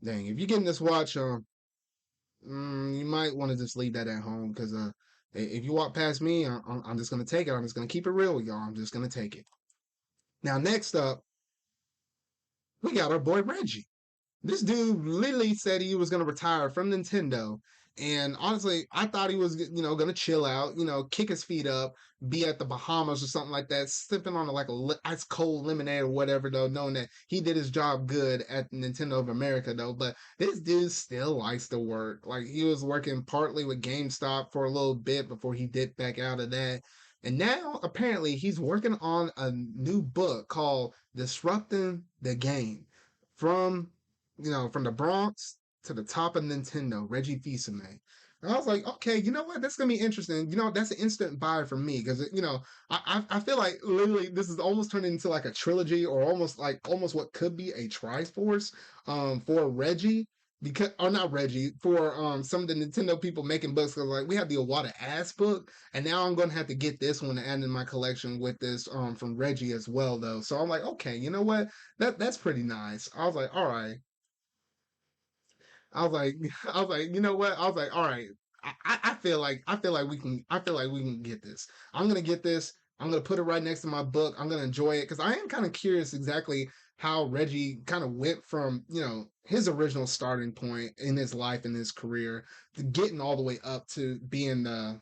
dang! If you're getting this watch, you might want to just leave that at home because if you walk past me, I'm just gonna take it. I'm just gonna keep it real with y'all. I'm just gonna take it. Now, next up, we got our boy Reggie. This dude literally said he was going to retire from Nintendo. And honestly, I thought he was, going to chill out, kick his feet up, be at the Bahamas or something like that, sipping on ice cold lemonade or whatever, though, knowing that he did his job good at Nintendo of America, though. But this dude still likes to work. Like, he was working partly with GameStop for a little bit before he dipped back out of that. And now, apparently, he's working on a new book called Disrupting the Game from from the Bronx to the top of Nintendo, Reggie Fils-Aimé. And I was like, okay, you know what? That's gonna be interesting. That's an instant buy for me because I feel like literally this is almost turned into like a trilogy or almost what could be a Triforce for Reggie. Because or not Reggie for some of the Nintendo people making books because like we have the Whatcha ass book and now I'm gonna have to get this one to add in my collection with this from Reggie as well though. So I'm like, okay, you know what? That's pretty nice. I was like, all right. I was like, I was like, you know what? I was like, all right. I feel like we can get this. I'm gonna get this. I'm gonna put it right next to my book. I'm gonna enjoy it because I am kind of curious exactly how Reggie kind of went from his original starting point in his life and his career to getting all the way up to being the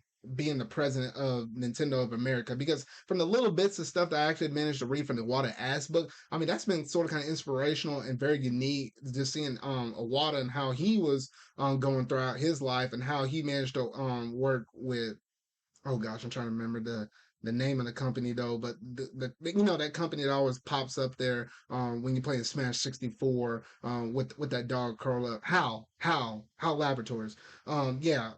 president of Nintendo of America. Because from the little bits of stuff that I actually managed to read from the Wada Ass book, I mean that's been sort of kind of inspirational and very unique. Just seeing Wada and how he was going throughout his life and how he managed to work with oh gosh, I'm trying to remember the name of the company though, but that company that always pops up there when you play in Smash 64 with that dog curl up. How Laboratories. Yeah,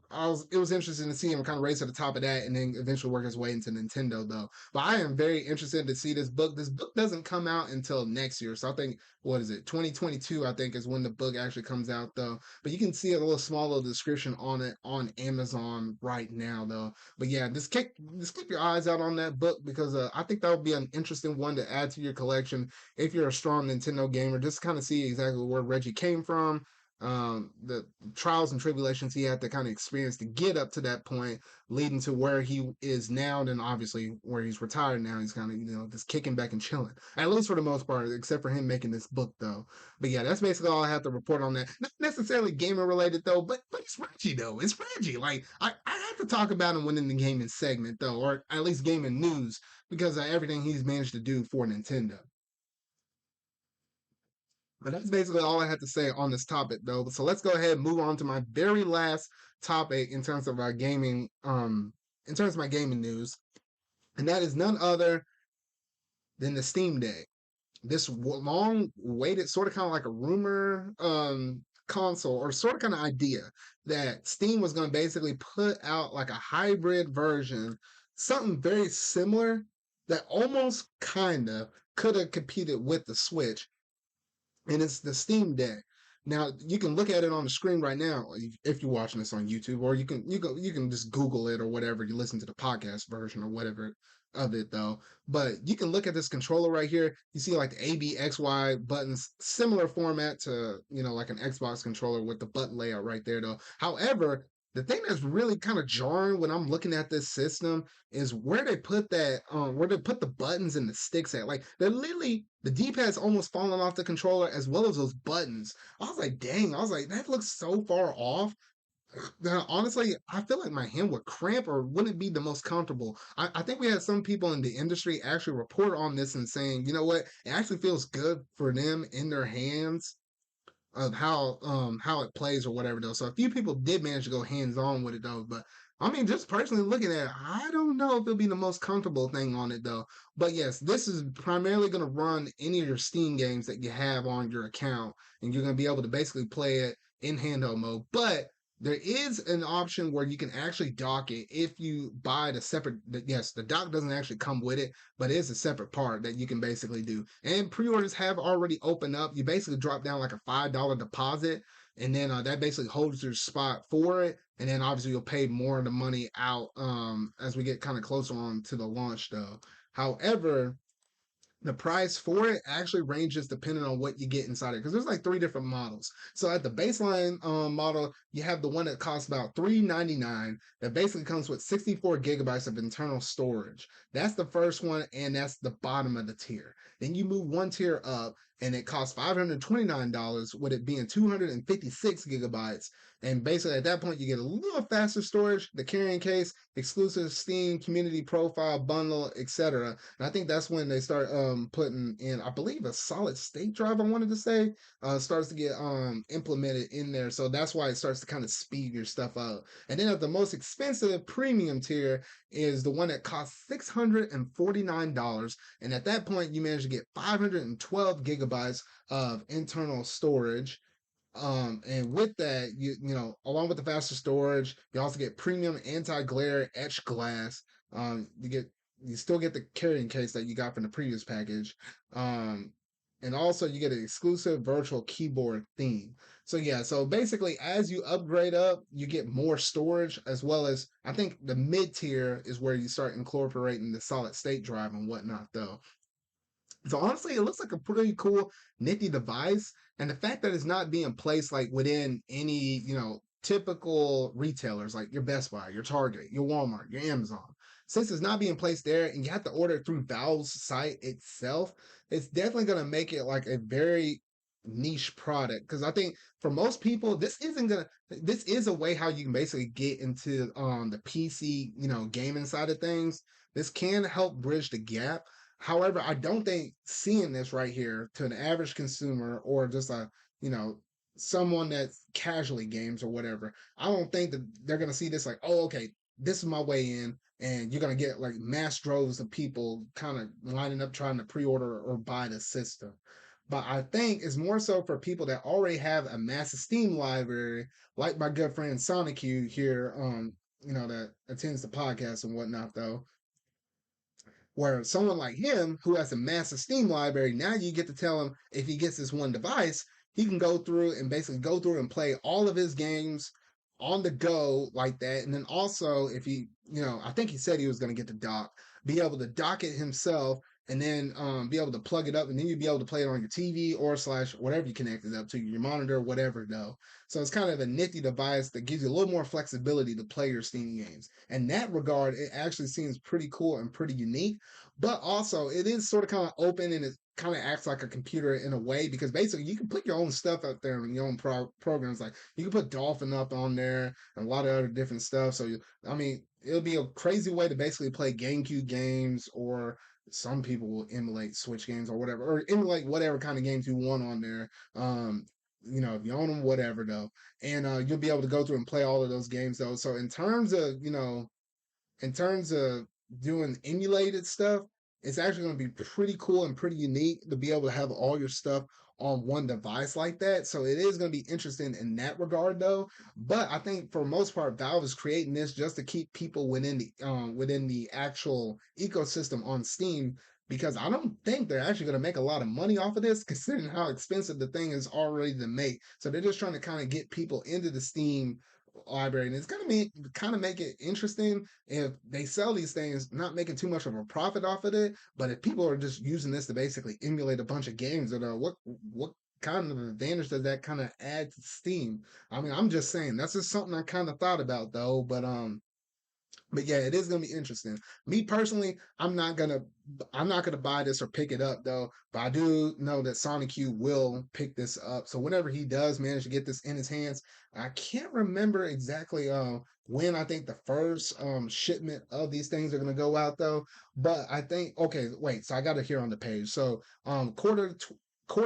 it was interesting to see him kind of race to the top of that and then eventually work his way into Nintendo though. But I am very interested to see this book. This book doesn't come out until next year, so I think what is it 2022 I think is when the book actually comes out though. But you can see a small little description on it on Amazon right now though. But yeah, just keep your eyes out on that book because I think that would be an interesting one to add to your collection if you're a strong Nintendo gamer. Just kind of see exactly where Reggie came from, the trials and tribulations he had to kind of experience to get up to that point, leading to where he is now. Then obviously where he's retired now, he's kind of just kicking back and chilling. At least for the most part, except for him making this book though. But yeah, that's basically all I have to report on that. Not necessarily gamer related though, but it's Reggie though. It's Reggie. Like I have to talk about him within the gaming segment though, or at least gaming news because of everything he's managed to do for Nintendo. But that's basically all I had to say on this topic, though. So let's go ahead and move on to my very last topic in terms of our gaming, in terms of my gaming news, and that is none other. than the Steam Deck. This long waited, sort of kind of like a rumor console, or sort of kind of idea that Steam was going to basically put out like a hybrid version, something very similar that almost kind of could have competed with the Switch, and it's the Steam Deck. Now you can look at it on the screen right now if you're watching this on YouTube, or you can just Google it or whatever. You listen to the podcast version or whatever of it though. But you can look at this controller right here. You see like the A, B, X, Y buttons, similar format to like an Xbox controller with the button layout right there though. However, the thing that's really kind of jarring when I'm looking at this system is where they put where they put the buttons and the sticks at. Like they're literally, the D-pad's almost falling off the controller as well as those buttons. I was like, dang, I was like, that looks so far off. Now, honestly, I feel like my hand would cramp or wouldn't be the most comfortable. I think we had some people in the industry actually report on this and saying, you know what, it actually feels good for them in their hands of how it plays or whatever though. So a few people did manage to go hands on with it though, but I mean, just personally looking at it, I don't know if it'll be the most comfortable thing on it though. But yes, this is primarily going to run any of your Steam games that you have on your account, and you're going to be able to basically play it in handheld mode. But there is an option where you can actually dock it if you buy the separate. Yes, the dock doesn't actually come with it, but it is a separate part that you can basically do. And pre-orders have already opened up. You basically drop down like a $5 deposit, and then that basically holds your spot for it. And then obviously you'll pay more of the money out as we get kind of closer on to the launch, though. However, the price for it actually ranges depending on what you get inside it, because there's like three different models. So at the baseline model, you have the one that costs about $399 that basically comes with 64 gigabytes of internal storage. That's the first one, and that's the bottom of the tier. Then you move one tier up and it costs $529 with it being 256 gigabytes. And basically at that point you get a little faster storage, the carrying case, exclusive Steam community profile bundle, etc. And I think that's when they start putting in, I believe, a solid state drive, I wanted to say, starts to get implemented in there. So that's why it starts to kind of speed your stuff up. And then at the most expensive premium tier is the one that costs $649. And at that point, you manage to get 512 gigabytes of internal storage. And with that, along with the faster storage, you also get premium anti-glare etched glass. You still get the carrying case that you got from the previous package. And also you get an exclusive virtual keyboard theme. So yeah, so basically as you upgrade up, you get more storage, as well as I think the mid tier is where you start incorporating the solid state drive and whatnot though. So honestly, it looks like a pretty cool, nifty device. And the fact that it's not being placed like within any, typical retailers like your Best Buy, your Target, your Walmart, your Amazon. Since it's not being placed there and you have to order it through Valve's site itself, it's definitely going to make it like a very niche product. Because I think for most people, this is a way how you can basically get into the PC, gaming side of things. This can help bridge the gap. However, I don't think seeing this right here to an average consumer, or just someone that casually games or whatever, I don't think that they're gonna see this like, oh, okay, this is my way in, and you're gonna get like mass droves of people kind of lining up trying to pre-order or buy the system. But I think it's more so for people that already have a massive Steam library, like my good friend Sonic here, that attends the podcast and whatnot, though, where someone like him, who has a massive Steam library, now you get to tell him if he gets this one device, he can go through and basically go through and play all of his games on the go like that. And then also, if he, I think he said he was going to get the dock, be able to dock it himself, and then be able to plug it up, and then you'd be able to play it on your TV or slash whatever you connect it up to, your monitor, whatever though. So it's kind of a nifty device that gives you a little more flexibility to play your Steam games. In that regard, it actually seems pretty cool and pretty unique. But also, it is sort of kind of open, and it kind of acts like a computer in a way, because basically you can put your own stuff out there and your own programs. Like you can put Dolphin up on there and a lot of other different stuff. So, it'll be a crazy way to basically play GameCube games, or some people will emulate Switch games or whatever, or emulate whatever kind of games you want on there. If you own them, whatever though. And you'll be able to go through and play all of those games though. So in terms of doing emulated stuff, it's actually going to be pretty cool and pretty unique to be able to have all your stuff on one device like that. So it is going to be interesting in that regard, though. But I think for the most part, Valve is creating this just to keep people within the actual ecosystem on Steam. Because I don't think they're actually going to make a lot of money off of this, considering how expensive the thing is already to make. So they're just trying to kind of get people into the Steam library, and it's going to be kind of make it interesting if they sell these things, not making too much of a profit off of it. But if people are just using this to basically emulate a bunch of games, that are what kind of advantage does that kind of add to Steam? I mean, I'm just saying that's just something I kind of thought about though. But yeah, it is gonna be interesting. Me personally, I'm not gonna buy this or pick it up though. But I do know that Sonic Q will pick this up. So whenever he does manage to get this in his hands, I can't remember exactly when I think the first shipment of these things are gonna go out though. But I think okay, wait. So I got it here on the page. So quarter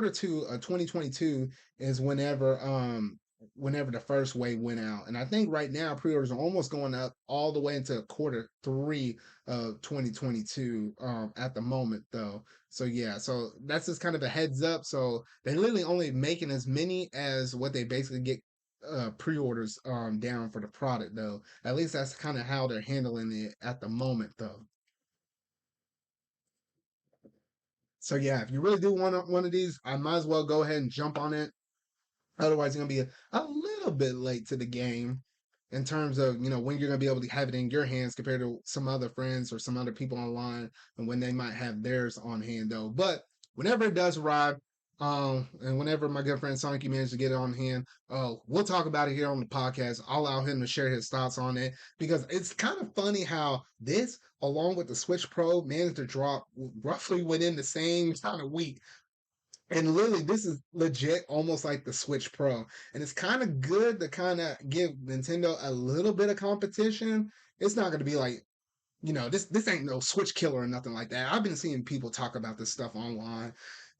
two of 2022 is whenever the first wave went out. And I think right now pre-orders are almost going up all the way into quarter three of 2022 at the moment though. So yeah, so that's just kind of a heads up. So they're literally only making as many as what they basically get pre-orders down for the product though. At least that's kind of how they're handling it at the moment though. So yeah, if you really do want one of these, I might as well go ahead and jump on it. Otherwise, you're gonna be a little bit late to the game in terms of when you're gonna be able to have it in your hands compared to some other friends or some other people online, and when they might have theirs on hand though. But whenever it does arrive, and whenever my good friend Sonic managed to get it on hand, we'll talk about it here on the podcast. I'll allow him to share his thoughts on it because it's kind of funny how this, along with the Switch Pro, managed to drop roughly within the same kind of week. And literally, this is legit almost like the Switch Pro. And it's kind of good to kind of give Nintendo a little bit of competition. It's not going to be like, this ain't no Switch killer or nothing like that. I've been seeing people talk about this stuff online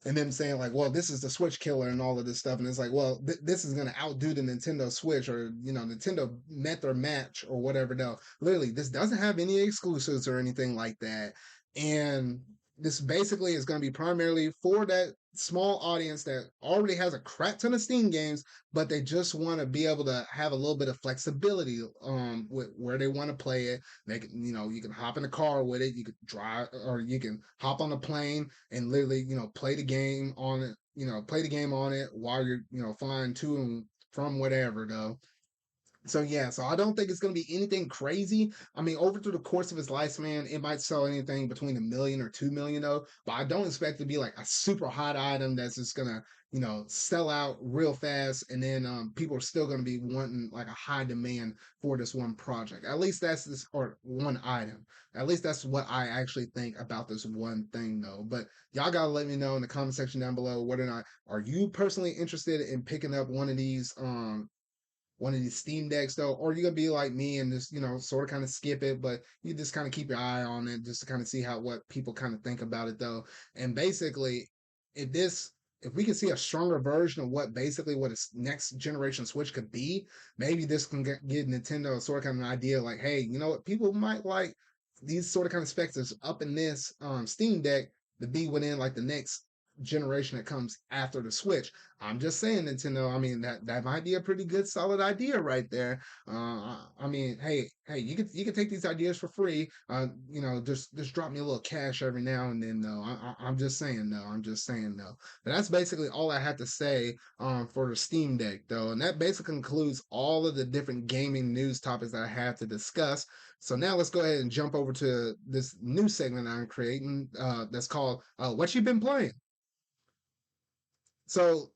and them saying, like, well, this is the Switch killer and all of this stuff. And it's like, well, this is going to outdo the Nintendo Switch, or, Nintendo met their match or whatever. No, literally, this doesn't have any exclusives or anything like that. And this basically is going to be primarily for that small audience that already has a crap ton of Steam games, but they just want to be able to have a little bit of flexibility with where they want to play it. They can, you can hop in a car with it, you could drive, or you can hop on a plane and literally, play the game on it, play the game on it while you're, flying to and from whatever though. So yeah, so I don't think it's going to be anything crazy. I mean, over through the course of its lifespan, it might sell anything between 1 million or 2 million though. But I don't expect it to be like a super hot item that's just gonna, sell out real fast, and then people are still going to be wanting like a high demand for this one project. At least that's this or one item. At least that's what I actually think about this one thing though. But y'all gotta let me know in the comment section down below whether or not are you personally interested in picking up one of these Steam Decks though, or you gonna be like me and just sort of kind of skip it, but you just kind of keep your eye on it just to kind of see how what people kind of think about it though. And basically, if this if we can see a stronger version of what its next generation Switch could be, maybe this can give Nintendo a sort of kind of an idea like, hey, you know what, people might like these sort of kind of specs that's up in this Steam Deck to be within like the next generation that comes after the Switch. I'm just saying, Nintendo. I mean, that might be a pretty good, solid idea right there. I mean, hey, you can take these ideas for free. Just drop me a little cash every now and then. Though, I'm just saying, though. I'm just saying, though. But that's basically all I had to say for the Steam Deck, though, and that basically concludes all of the different gaming news topics that I have to discuss. So now let's go ahead and jump over to this new segment I'm creating that's called "What You Been Playing." So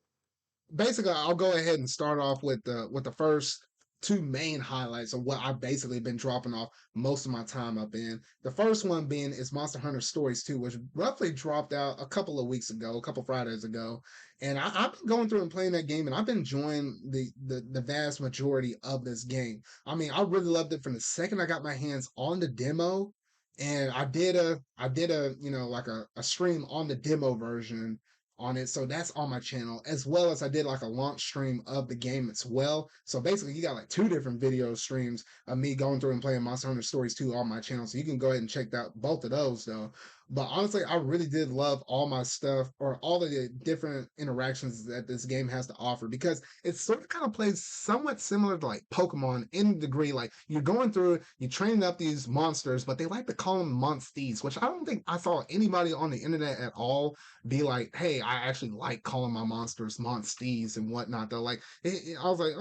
basically, I'll go ahead and start off with the first two main highlights of what I've basically been dropping off most of my time up in. The first one being is Monster Hunter Stories 2, which roughly dropped out a couple of weeks ago, a couple Fridays ago. And I've been going through and playing that game, and I've been enjoying the vast majority of this game. I mean, I really loved it from the second I got my hands on the demo. And I did a like a stream on the demo version on it. So that's on my channel, as well as I did like a launch stream of the game as well. So basically, you got like two different video streams of me going through and playing Monster Hunter Stories 2 on my channel. So you can go ahead and check out both of those though. But honestly, I really did love all my stuff or all of the different interactions that this game has to offer because it sort of kind of plays somewhat similar to like Pokemon in a degree. Like you're going through, you're training up these monsters, but they like to call them monsties, which I don't think I saw anybody on the internet at all be like, hey, I actually like calling my monsters monsties and whatnot. Though, like, I was like,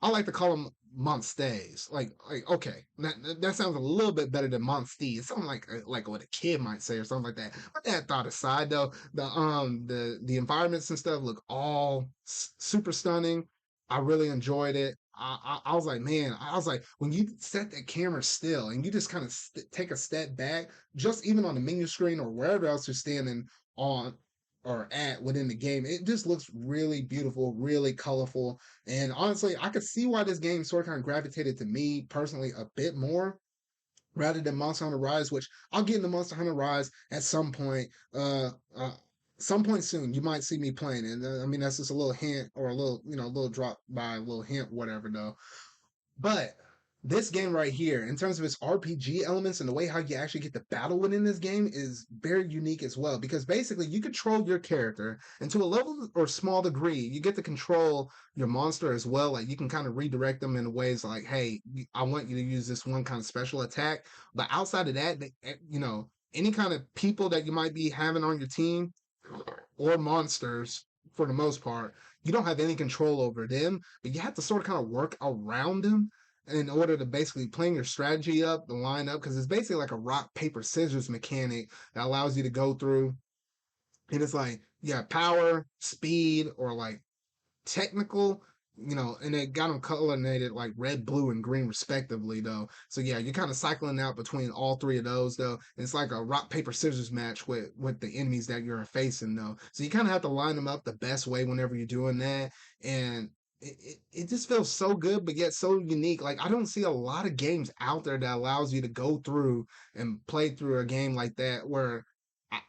I like to call them monsters. Like, okay, that sounds a little bit better than monsties. Something like what a kid might say or something like that. But that thought aside, though, the environments and stuff look all super stunning. I really enjoyed it. I was like, man, I was like, when you set that camera still and you just kind of take a step back, just even on the menu screen or wherever else you're standing on or at within the game, it just looks really beautiful, really colorful. And honestly, I could see why this game sort of kind of gravitated to me personally a bit more rather than Monster Hunter Rise, which I'll get into Monster Hunter Rise at some point. Some point soon, you might see me playing it. And I mean, that's just a little hint or a little, a little drop by a little hint, whatever, though. But this game right here, in terms of its RPG elements and the way how you actually get to battle within this game, is very unique as well. Because basically, you control your character, and to a level or small degree, you get to control your monster as well. Like you can kind of redirect them in ways like, "Hey, I want you to use this one kind of special attack." But outside of that, any kind of people that you might be having on your team or monsters, for the most part, you don't have any control over them, but you have to sort of kind of work around them in order to basically plan your strategy up, the line up, because it's basically like a rock, paper, scissors mechanic that allows you to go through. And it's like, yeah, power, speed, or like technical, and it got them colorated like red, blue, and green respectively, though. So yeah, you're kind of cycling out between all three of those, though. And it's like a rock paper scissors match with the enemies that you're facing, though. So you kind of have to line them up the best way whenever you're doing that, and it just feels so good, but yet so unique. Like I don't see a lot of games out there that allows you to go through and play through a game like that where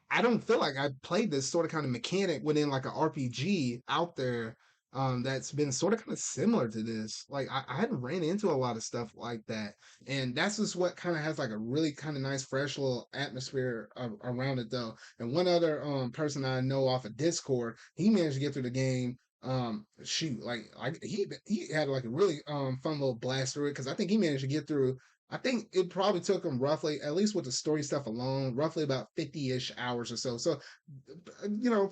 I don't feel like I played this sort of kind of mechanic within like an RPG out there that's been sort of kind of similar to this. Like I hadn't ran into a lot of stuff like that, and that's just what kind of has like a really kind of nice, fresh little atmosphere around it, though. And one other person I know off of Discord, he managed to get through the game. Shoot, like he had like a really fun little blast through it because I think he managed to get through. I think it probably took him roughly, at least with the story stuff alone, roughly about 50-ish hours or so. So,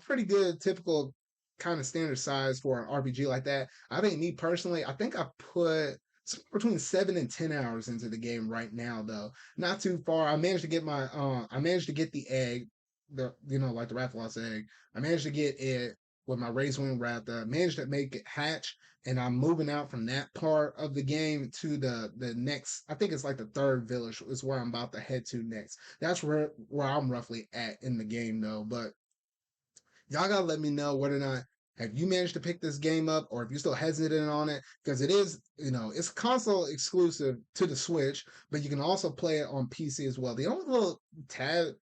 pretty good, typical kind of standard size for an RPG like that. I think me personally, I think I put between 7 and 10 hours into the game right now, though. Not too far. I managed to get the egg, like the Rathalos egg. I managed to get it with my Raised Wing Ratha. Managed to make it hatch, and I'm moving out from that part of the game to the next. I think it's like the third village is where I'm about to head to next. That's where I'm roughly at in the game, though. But y'all gotta let me know whether or not have you managed to pick this game up or if you're still hesitant on it because it is, it's console exclusive to the Switch, but you can also play it on PC as well. The only little the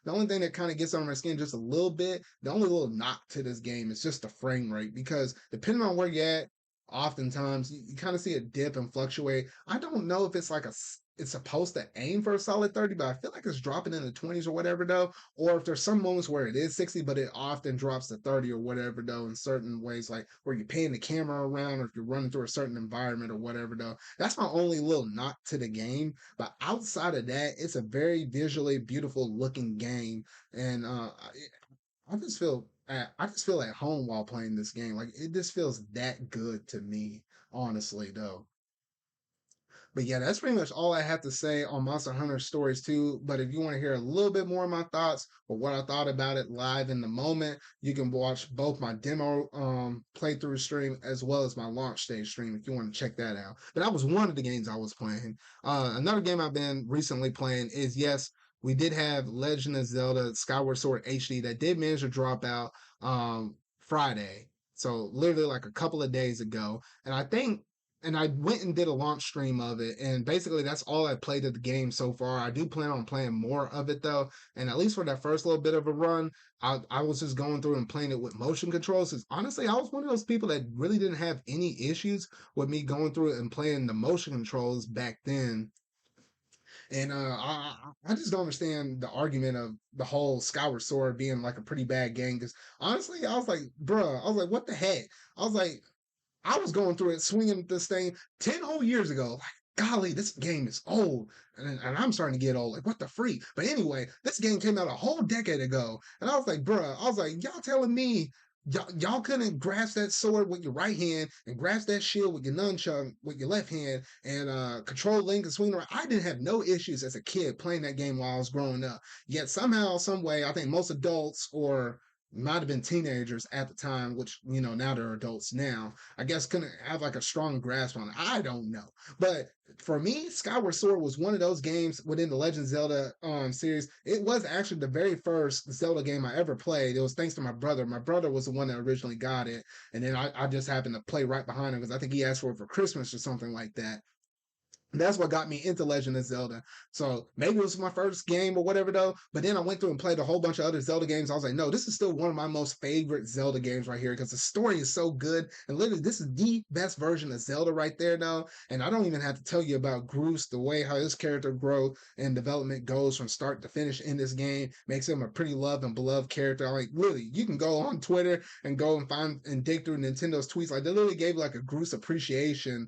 only thing that kind of gets on my skin just a little bit, the only little knock to this game is just the frame rate because depending on where you're at, oftentimes you kind of see a dip and fluctuate. I don't know if it's supposed to aim for a solid 30, but I feel like it's dropping in the 20s or whatever, though. Or if there's some moments where it is 60, but it often drops to 30 or whatever, though, in certain ways, like where you're paying the camera around or if you're running through a certain environment or whatever, though. That's my only little knock to the game. But outside of that, it's a very visually beautiful looking game. And I just feel at home while playing this game. Like it just feels that good to me, honestly, though. But yeah, that's pretty much all I have to say on Monster Hunter Stories 2. But if you want to hear a little bit more of my thoughts or what I thought about it live in the moment, you can watch both my demo playthrough stream as well as my launch stage stream if you want to check that out. But that was one of the games I was playing. Another game I've been recently playing is, yes, we did have Legend of Zelda Skyward Sword HD that did manage to drop out Friday. So literally like a couple of days ago. And I went and did a launch stream of it, and basically that's all I played of the game so far. I do plan on playing more of it though, and at least for that first little bit of a run, I was just going through and playing it with motion controls. Because honestly, I was one of those people that really didn't have any issues with me going through it and playing the motion controls back then. And I just don't understand the argument of the whole Skyward Sword being like a pretty bad game. Because honestly, I was like, bruh, I was like, what the heck? I was like, I was going through it, swinging this thing 10 whole years ago. Like, golly, this game is old. And I'm starting to get old. Like, what the freak? But anyway, this game came out a whole decade ago. And I was like, bruh, I was like, y'all telling me y'all couldn't grasp that sword with your right hand and grasp that shield with your nunchuck with your left hand and control Link and swing around. I didn't have no issues as a kid playing that game while I was growing up. Yet somehow, some way, I think most adults or might have been teenagers at the time, which, now they're adults now, I guess couldn't have like a strong grasp on it. I don't know. But for me, Skyward Sword was one of those games within the Legend of Zelda series. It was actually the very first Zelda game I ever played. It was thanks to my brother. My brother was the one that originally got it. And then I just happened to play right behind him because I think he asked for it for Christmas or something like that. That's what got me into Legend of Zelda. So maybe it was my first game or whatever though. But then I went through and played a whole bunch of other Zelda games. I was like, no, this is still one of my most favorite Zelda games right here because the story is so good. And literally, this is the best version of Zelda right there though. And I don't even have to tell you about Groose, the way how his character growth and development goes from start to finish in this game makes him a pretty loved and beloved character. Like literally, you can go on Twitter and go and find and dig through Nintendo's tweets. Like they literally gave like a Groose appreciation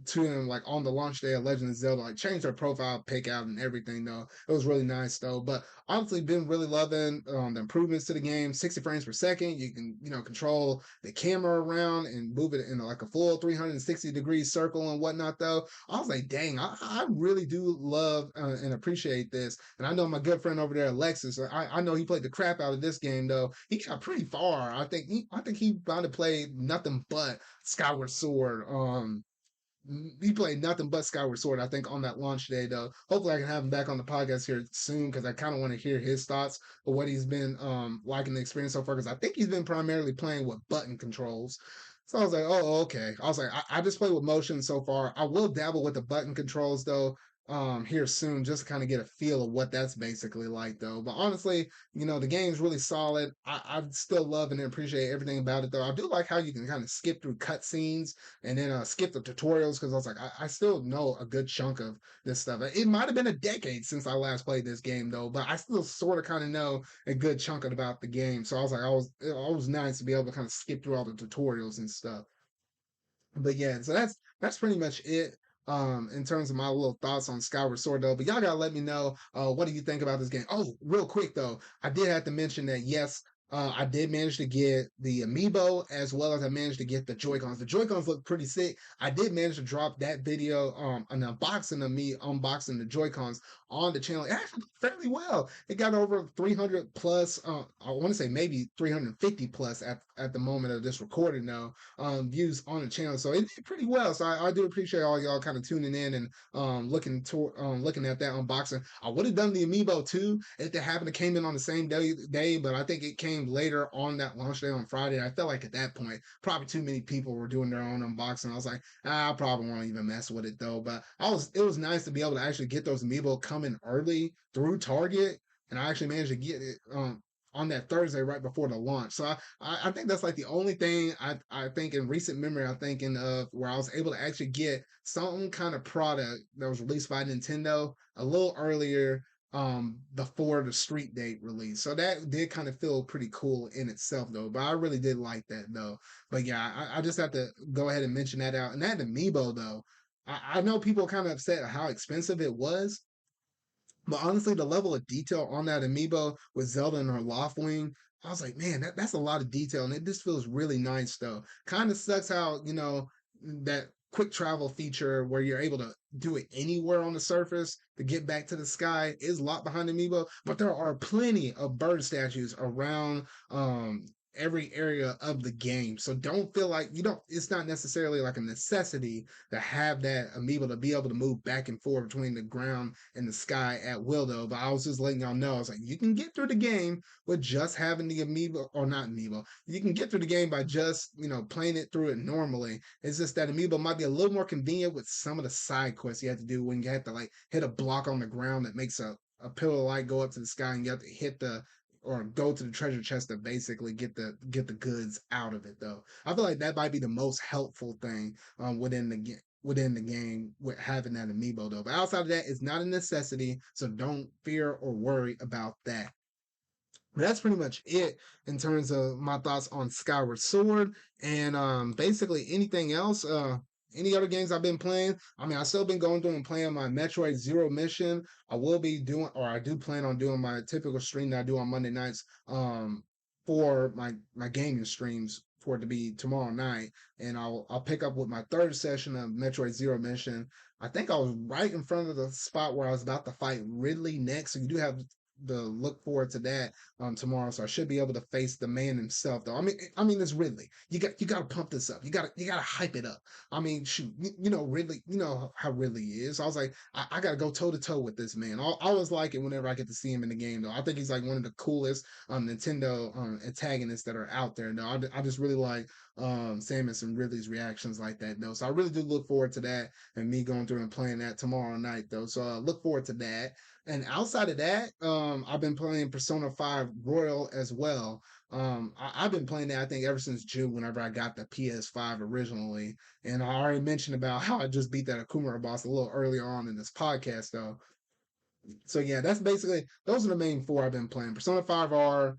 to him like on the launch day of Legend of Zelda, like changed her profile pic out and everything though. It was really nice though. But honestly, been really loving the improvements to the game. 60 frames per second. You can, control the camera around and move it in like a full 360-degree circle and whatnot though. I was like, dang, I really do love and appreciate this. And I know my good friend over there, Alexis, I know he played the crap out of this game though. He got pretty far. I think he might have played nothing but Skyward Sword. He played nothing but Skyward Sword, I think, on that launch day, though. Hopefully, I can have him back on the podcast here soon because I kind of want to hear his thoughts of what he's been liking the experience so far. Because I think he's been primarily playing with button controls. So I was like, oh, okay. I was like, I just play with motion so far. I will dabble with the button controls, though, here soon, just to kind of get a feel of what that's basically like, though. But honestly, the game's really solid. I still love and appreciate everything about it, though. I do like how you can kind of skip through cutscenes and then skip the tutorials because I was like, I still know a good chunk of this stuff. It might have been a decade since I last played this game though, but I still sort of kind of know a good chunk about the game. So I was like, it was nice to be able to kind of skip through all the tutorials and stuff. But yeah, so that's pretty much it. In terms of my little thoughts on Skyward Sword though, but y'all gotta let me know what do you think about this game. Oh, real quick though, I did have to mention that yes, I did manage to get the amiibo as well as I managed to get the Joy-Cons. The Joy-Cons look pretty sick. I did manage to drop that video, an unboxing of me unboxing the Joy-Cons on the channel. It actually did fairly well. It got over 300 plus, I want to say maybe 350 plus at the moment of this recording though, views on the channel. So it did pretty well. So I do appreciate all y'all kind of tuning in and looking at that unboxing. I would have done the amiibo too if it happened to came in on the same day, but I think it came later on that launch day on Friday. I felt like at that point, probably too many people were doing their own unboxing. I was like, I probably won't even mess with it though. But it was nice to be able to actually get those amiibo coming early through Target, and I actually managed to get it on that Thursday right before the launch. So I think that's like the only thing I think in recent memory I'm thinking of where I was able to actually get some kind of product that was released by Nintendo a little earlier before the street date release. So that did kind of feel pretty cool in itself though. But I really did like that though. But yeah, I just have to go ahead and mention that out. And that amiibo though, I know people kind of upset at how expensive it was. But honestly, the level of detail on that amiibo with Zelda and her Loftwing, I was like, man, that's a lot of detail, and it just feels really nice though. Kind of sucks how that quick travel feature where you're able to do it anywhere on the surface to get back to the sky is locked behind the amiibo, but there are plenty of bird statues around every area of the game. So don't feel like it's not necessarily like a necessity to have that amiibo to be able to move back and forth between the ground and the sky at will though. But I was just letting y'all know, I was like, you can get through the game with just having the amiibo, or not amiibo. You can get through the game by just, playing it through it normally. It's just that amiibo might be a little more convenient with some of the side quests you have to do when you have to like hit a block on the ground that makes a pillar of light go up to the sky, and you have to hit the or go to the treasure chest to basically get the goods out of it though. I feel like that might be the most helpful thing within the game. within the game with having that amiibo though. But outside of that, it's not a necessity, so don't fear or worry about that. But that's pretty much it in terms of my thoughts on Skyward Sword and basically anything else. Any other games I've been playing? I mean, I still been going through and playing my Metroid Zero Mission. I will be doing, or I do plan on doing my typical stream that I do on Monday nights. For my gaming streams for it to be tomorrow night, and I'll pick up with my third session of Metroid Zero Mission. I think I was right in front of the spot where I was about to fight Ridley next, so you do have the look forward to that tomorrow. So I should be able to face the man himself, though. I mean, it's Ridley. You got to pump this up. You got to hype it up. I mean, shoot, you know Ridley. You know how Ridley is. So I was like, I got to go toe to toe with this man. I always like it whenever I get to see him in the game, though. I think he's like one of the coolest Nintendo antagonists that are out there. Though I just really like Samus and Ridley's reactions like that, though. So I really do look forward to that and me going through and playing that tomorrow night, though. So look forward to that. And outside of that, I've been playing Persona 5 Royal as well. I've been playing that, I think, ever since June, whenever I got the PS5 originally. And I already mentioned about how I just beat that Akumura boss a little earlier on in this podcast, though. So yeah, that's basically those are the main four I've been playing. Persona 5R,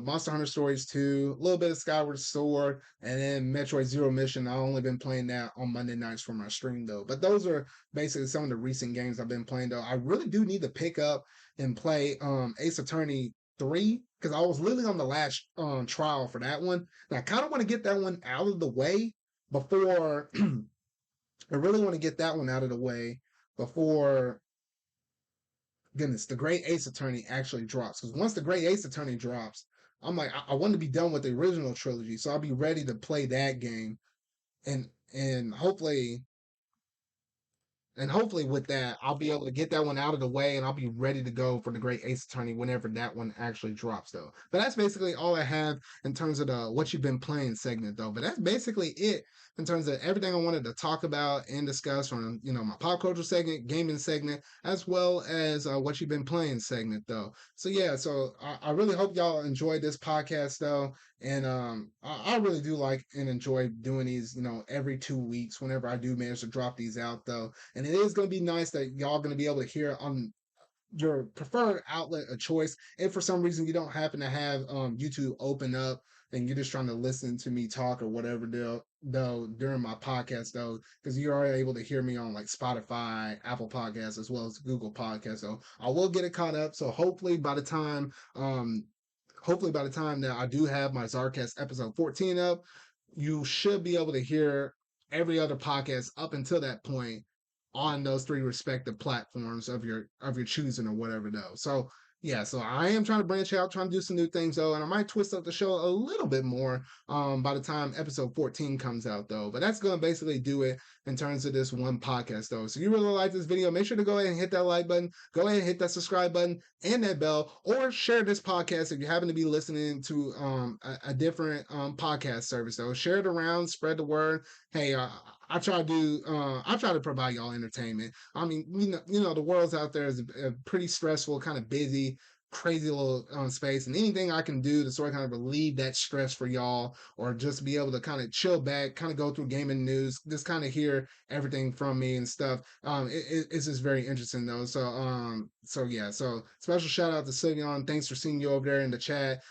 Monster Hunter Stories 2, a little bit of Skyward Sword, and then Metroid Zero Mission. I've only been playing that on Monday nights for my stream though. But those are basically some of the recent games I've been playing though. I really do need to pick up and play Ace Attorney 3 because I was literally on the last trial for that one. And I kind of want to get that one out of the way before I really want to get that one out of the way before goodness, the Great Ace Attorney actually drops. Because once the Great Ace Attorney drops, I'm like, I want to be done with the original trilogy, so I'll be ready to play that game, and hopefully with that, I'll be able to get that one out of the way and I'll be ready to go for the Great Ace Attorney whenever that one actually drops, though. But that's basically all I have in terms of the what you've been playing segment, though. But that's basically it in terms of everything I wanted to talk about and discuss from, my pop culture segment, gaming segment, as well as what you've been playing segment, though. So, yeah, so I really hope y'all enjoyed this podcast, though. And I really do like and enjoy doing these, every 2 weeks whenever I do manage to drop these out, though. And it is going to be nice that y'all going to be able to hear on your preferred outlet of choice. If for some reason you don't happen to have YouTube open up and you're just trying to listen to me talk or whatever, though during my podcast, though, because you are able to hear me on like Spotify, Apple Podcasts, as well as Google Podcasts. So I will get it caught up. So hopefully by the time that I do have my ZardCast episode 14 up, you should be able to hear every other podcast up until that point on those three respective platforms of your choosing or whatever though. So yeah, so I am trying to branch out, trying to do some new things though, and I might twist up the show a little bit more by the time episode 14 comes out though. But that's gonna basically do it in terms of this one podcast though. So you really like this video, make sure to go ahead and hit that like button, go ahead and hit that subscribe button and that bell, or share this podcast if you happen to be listening to a different podcast service though. Share it around, spread the word. Hey, I try to provide y'all entertainment. I mean, the world's out there is a pretty stressful, kind of busy, crazy little space, and anything I can do to sort of kind of relieve that stress for y'all, or just be able to kind of chill back, kind of go through gaming news, just kind of hear everything from me and stuff. It's just very interesting though. So yeah, so special shout out to Sylvion. Thanks for seeing you over there in the chat.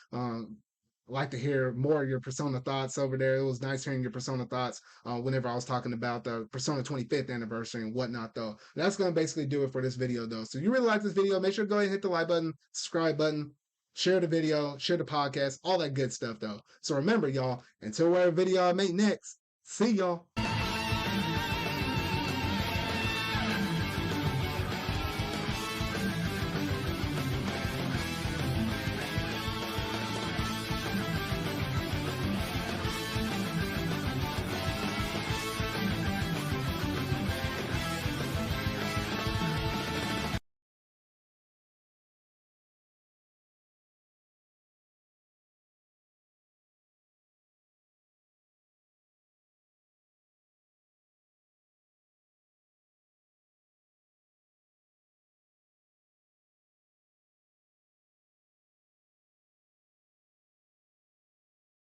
Like to hear more of your Persona thoughts over there. It was nice hearing your Persona thoughts whenever I was talking about the Persona 25th anniversary and whatnot, though. That's going to basically do it for this video, though. So if you really like this video, make sure to go ahead and hit the like button, subscribe button, share the video, share the podcast, all that good stuff, though. So remember, y'all, until whatever video I make next, see y'all.